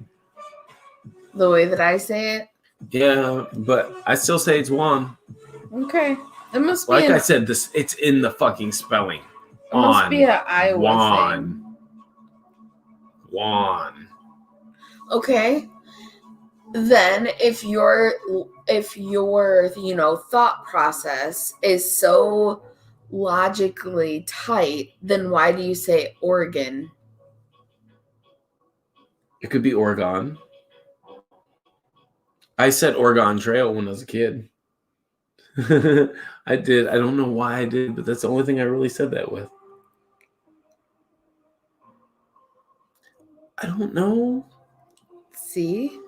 The way that I say it? Yeah, but I still say it's Juan. Okay. It must be Like I said, it's in the fucking spelling. It must be an Iowa Juan. thing. Juan. Okay. Then if your thought process is so logically tight, then why do you say Oregon? It could be Oregon. I said Oregon Trail when I was a kid. I did. I don't know why I did, but that's the only thing I really said that with. I don't know. See?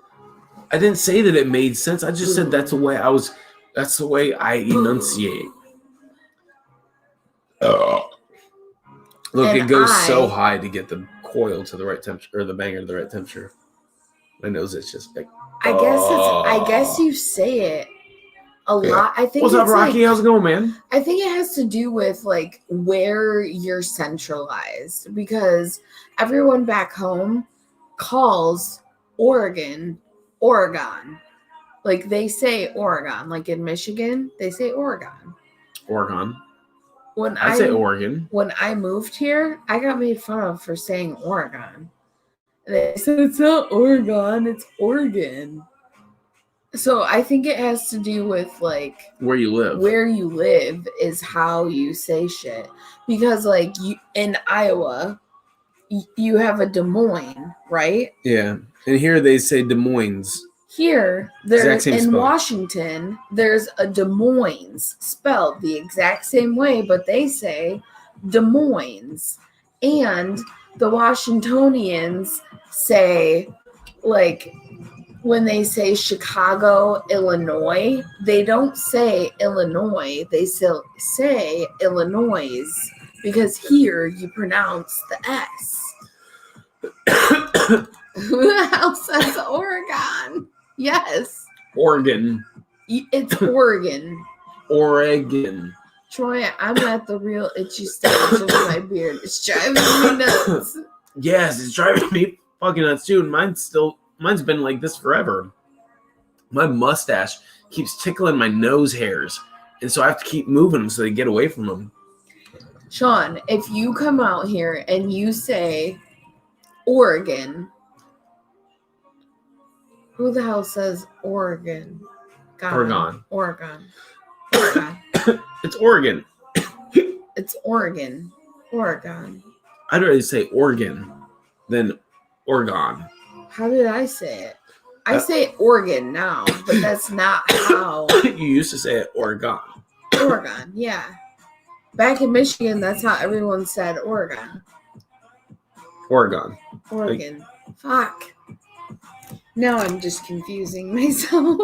I didn't say that it made sense. I just said that's the way I enunciate. Look, And it goes so high to get the coil to the right temperature, or the banger to the right temperature. My nose is just like. I guess you say it a lot. I think What's up, Rocky? How's it going, man? I think it has to do with like where you're centralized, because everyone back home calls Oregon. Like they say Oregon. Like in Michigan, they say Oregon. Oregon. When I say Oregon. When I moved here, I got made fun of for saying Oregon. They said it's not Oregon, it's Oregon. So I think it has to do with like where you live. Where you live is how you say shit. Because like you in Iowa, you have a Des Moines, right? Yeah, and here they say Des Moines. Here, there's in spelling. Washington, there's a Des Moines spelled the exact same way, but they say Des Moines. And the Washingtonians say, like, when they say Chicago, Illinois, they don't say Illinois, they still say Illinois, because here you pronounce the S. Who the hell says Oregon? Yes. Oregon. It's Oregon. Oregon. Troy, I'm at the real itchy stage of my beard. It's driving me nuts. Yes, it's driving me fucking nuts too. And mine's been like this forever. My mustache keeps tickling my nose hairs, and so I have to keep moving them so they get away from them. Sean, if you come out here and you say Oregon, who the hell says Oregon? Oregon. It's Oregon. It's Oregon. Oregon. I'd rather say Oregon than Oregon. How did I say it? I say Oregon now, but that's not how. You used to say it Oregon. Oregon, yeah. Back in Michigan, that's how everyone said Oregon. Oregon. Fuck. Now I'm just confusing myself.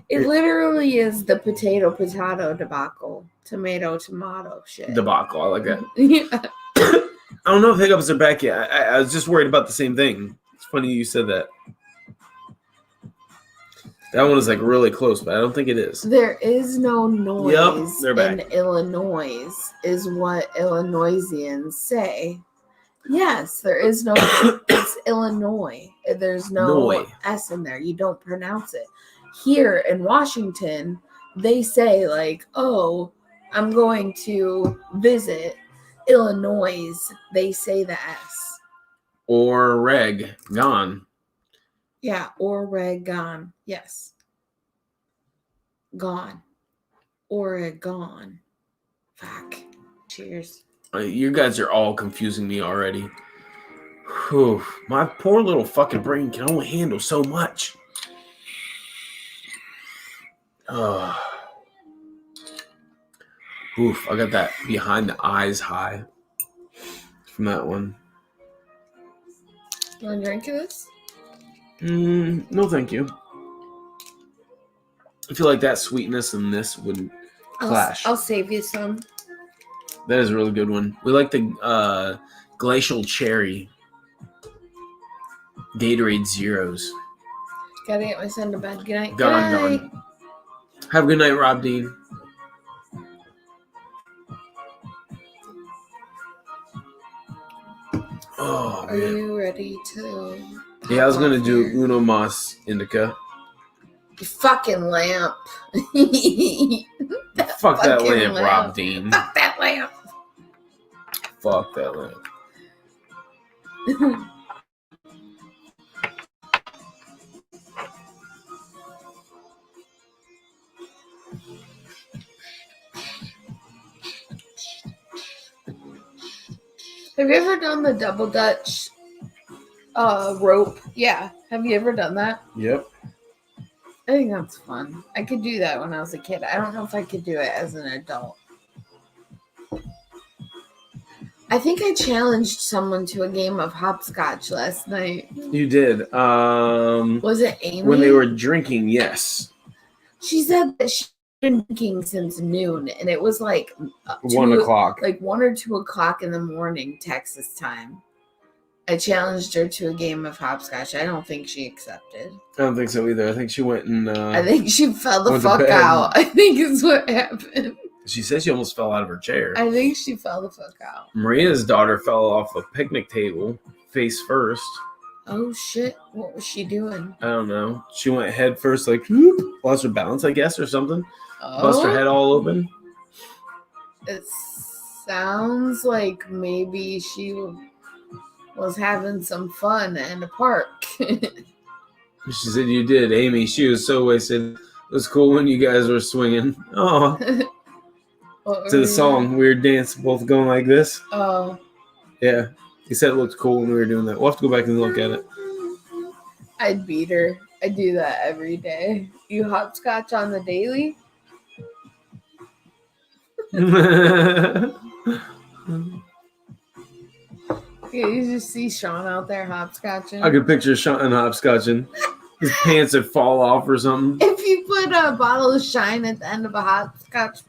It literally is the potato debacle. Tomato shit. Debacle. I like that. Yeah. I don't know if hiccups are back yet. I was just worried about the same thing. It's funny you said that. That one is like really close, but I don't think it is. There is no noise they're back. in Illinois, is what Illinoisians say. Yes, there is no. It's Illinois. There's no S in there. You don't pronounce it. Here in Washington, they say like, "Oh, I'm going to visit Illinois." They say the S. Oregon. Yeah, Oregon. Yes. gone. Oregon. Fuck. Cheers. You guys are all confusing me already. Whew, my poor little fucking brain can only handle so much. Oof, I got that behind the eyes high from that one. You want to drink this? No, thank you. I feel like that sweetness and this would clash. I'll save you some. That is a really good one. We like the glacial cherry Gatorade Zeros. Gotta get my son to bed. Good night. Gone. Have a good night, Rob Dean. Oh, Are man. you ready to? Yeah, I was gonna do Uno Mas Indica. You fucking lamp. Fuck that fucking lamp, Rob Dean. Fuck that lamp. Fuck that lamp. Have you ever done the double Dutch rope? Yeah. Have you ever done that? Yep. I think that's fun. I could do that when I was a kid. I don't know if I could do it as an adult. I think I challenged someone to a game of hopscotch last night. You did. Was it Amy? When they were drinking, yes. She said that she'd been drinking since noon, and it was like 1 o'clock. like 1 or 2 o'clock in the morning, Texas time. I challenged her to a game of hopscotch. I don't think she accepted. I don't think so either. I think she went and. I think she fell the went to fuck bed. out. I think is what happened. She said she almost fell out of her chair. I think she fell the fuck out. Maria's daughter fell off a picnic table, face first. Oh shit! What was she doing? I don't know. She went head first, like, whoop, lost her balance, I guess, or something. Bust her head all open. It sounds like maybe she was having some fun in a park. She said you did, Amy. She was so wasted. It was cool when you guys were swinging. Oh, to the song, we were dancing, both going like this. Oh. Yeah. He said it looked cool when we were doing that. We'll have to go back and look at it. I'd beat her. I do that every day. You hopscotch on the daily? Yeah, you just see Sean out there hopscotching. I could picture Sean hopscotching. His pants would fall off or something. If you put a bottle of Shine at the end of a hopscotch,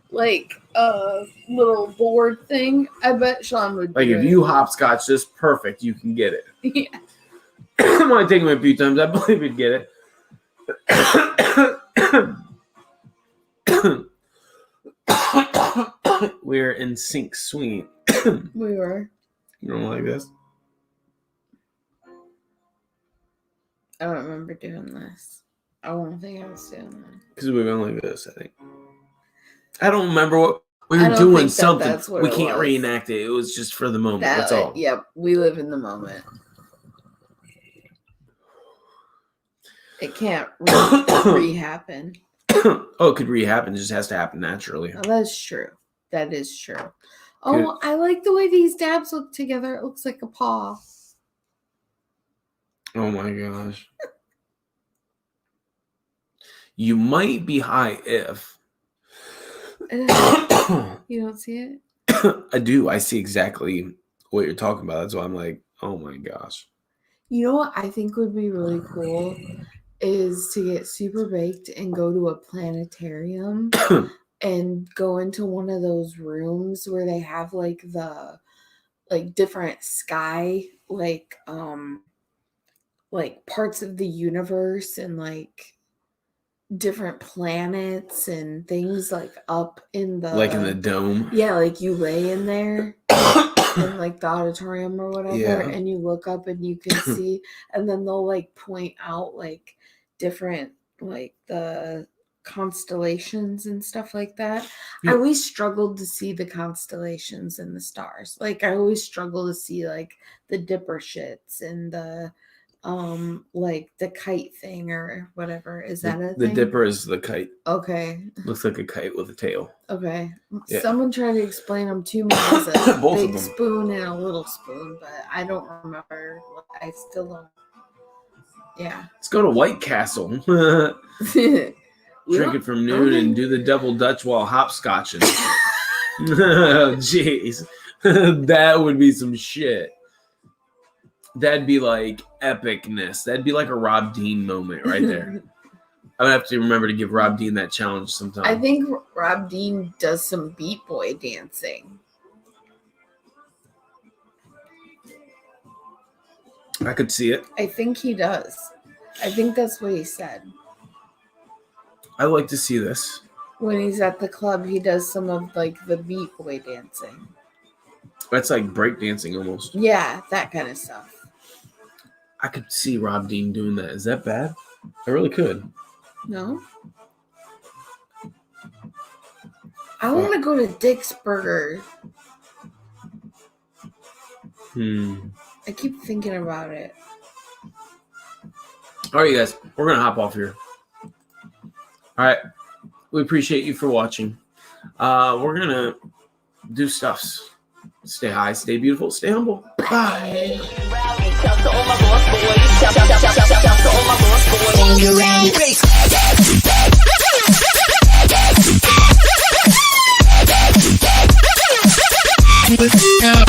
like a little board thing, I bet Sean would. Like, if you hopscotch this perfect, you can get it. Yeah. It might take him a few times. I believe he'd get it. We're in sync swinging. We were. You don't like this? I don't remember doing this. I don't think I was doing that. Because we went like this, I think. I don't remember what we I were don't doing. think Something. that's what We it can't was. reenact it. It was just for the moment. That's all. Yep, we live in the moment. It can't re-happen. Oh, it could re-happen. It just has to happen naturally. Oh, that's true. That is true. Oh, I like the way these dabs look together. It looks like a paw. Oh my gosh. You might be high if. You don't see it? I do. I see exactly what you're talking about. That's why I'm like, oh my gosh. You know what I think would be really cool is to get super baked and go to a planetarium and go into one of those rooms where they have like the different sky like parts of the universe and like different planets and things like up in the in the dome. Yeah, like you lay in there in like the auditorium or whatever, Yeah. and you look up and you can see, and then they'll like point out like different like the constellations and stuff like that. Yeah. I always struggled to see the constellations and the stars. Like I always struggle to see like the dipper shits and the like the kite thing or whatever. Is that a The thing? dipper is the kite. Okay. Looks like a kite with a tail. Okay. Yeah. Someone tried to explain them to me as a Both of big them. spoon and a little spoon, but I don't remember. I still don't. Yeah. Let's go to White Castle. Drink it from noon and do the double Dutch while hopscotching. Jeez. That would be some shit. That'd be like epicness. That'd be like a Rob Dean moment right there. I would have to remember to give Rob Dean that challenge sometime. I think Rob Dean does some Beat Boy dancing. I could see it. I think he does. I think that's what he said. I'd like to see this. When he's at the club, he does some of like the Beat Boy dancing. That's like breakdancing almost. Yeah, that kind of stuff. I could see Rob Dean doing that. Is that bad? I really could. No? I want to go to Dick's Burger. I keep thinking about it. All right, you guys. We're going to hop off here. All right. We appreciate you for watching. We're going to do stuffs. Stay high, stay beautiful, stay humble. Bye. Yeah.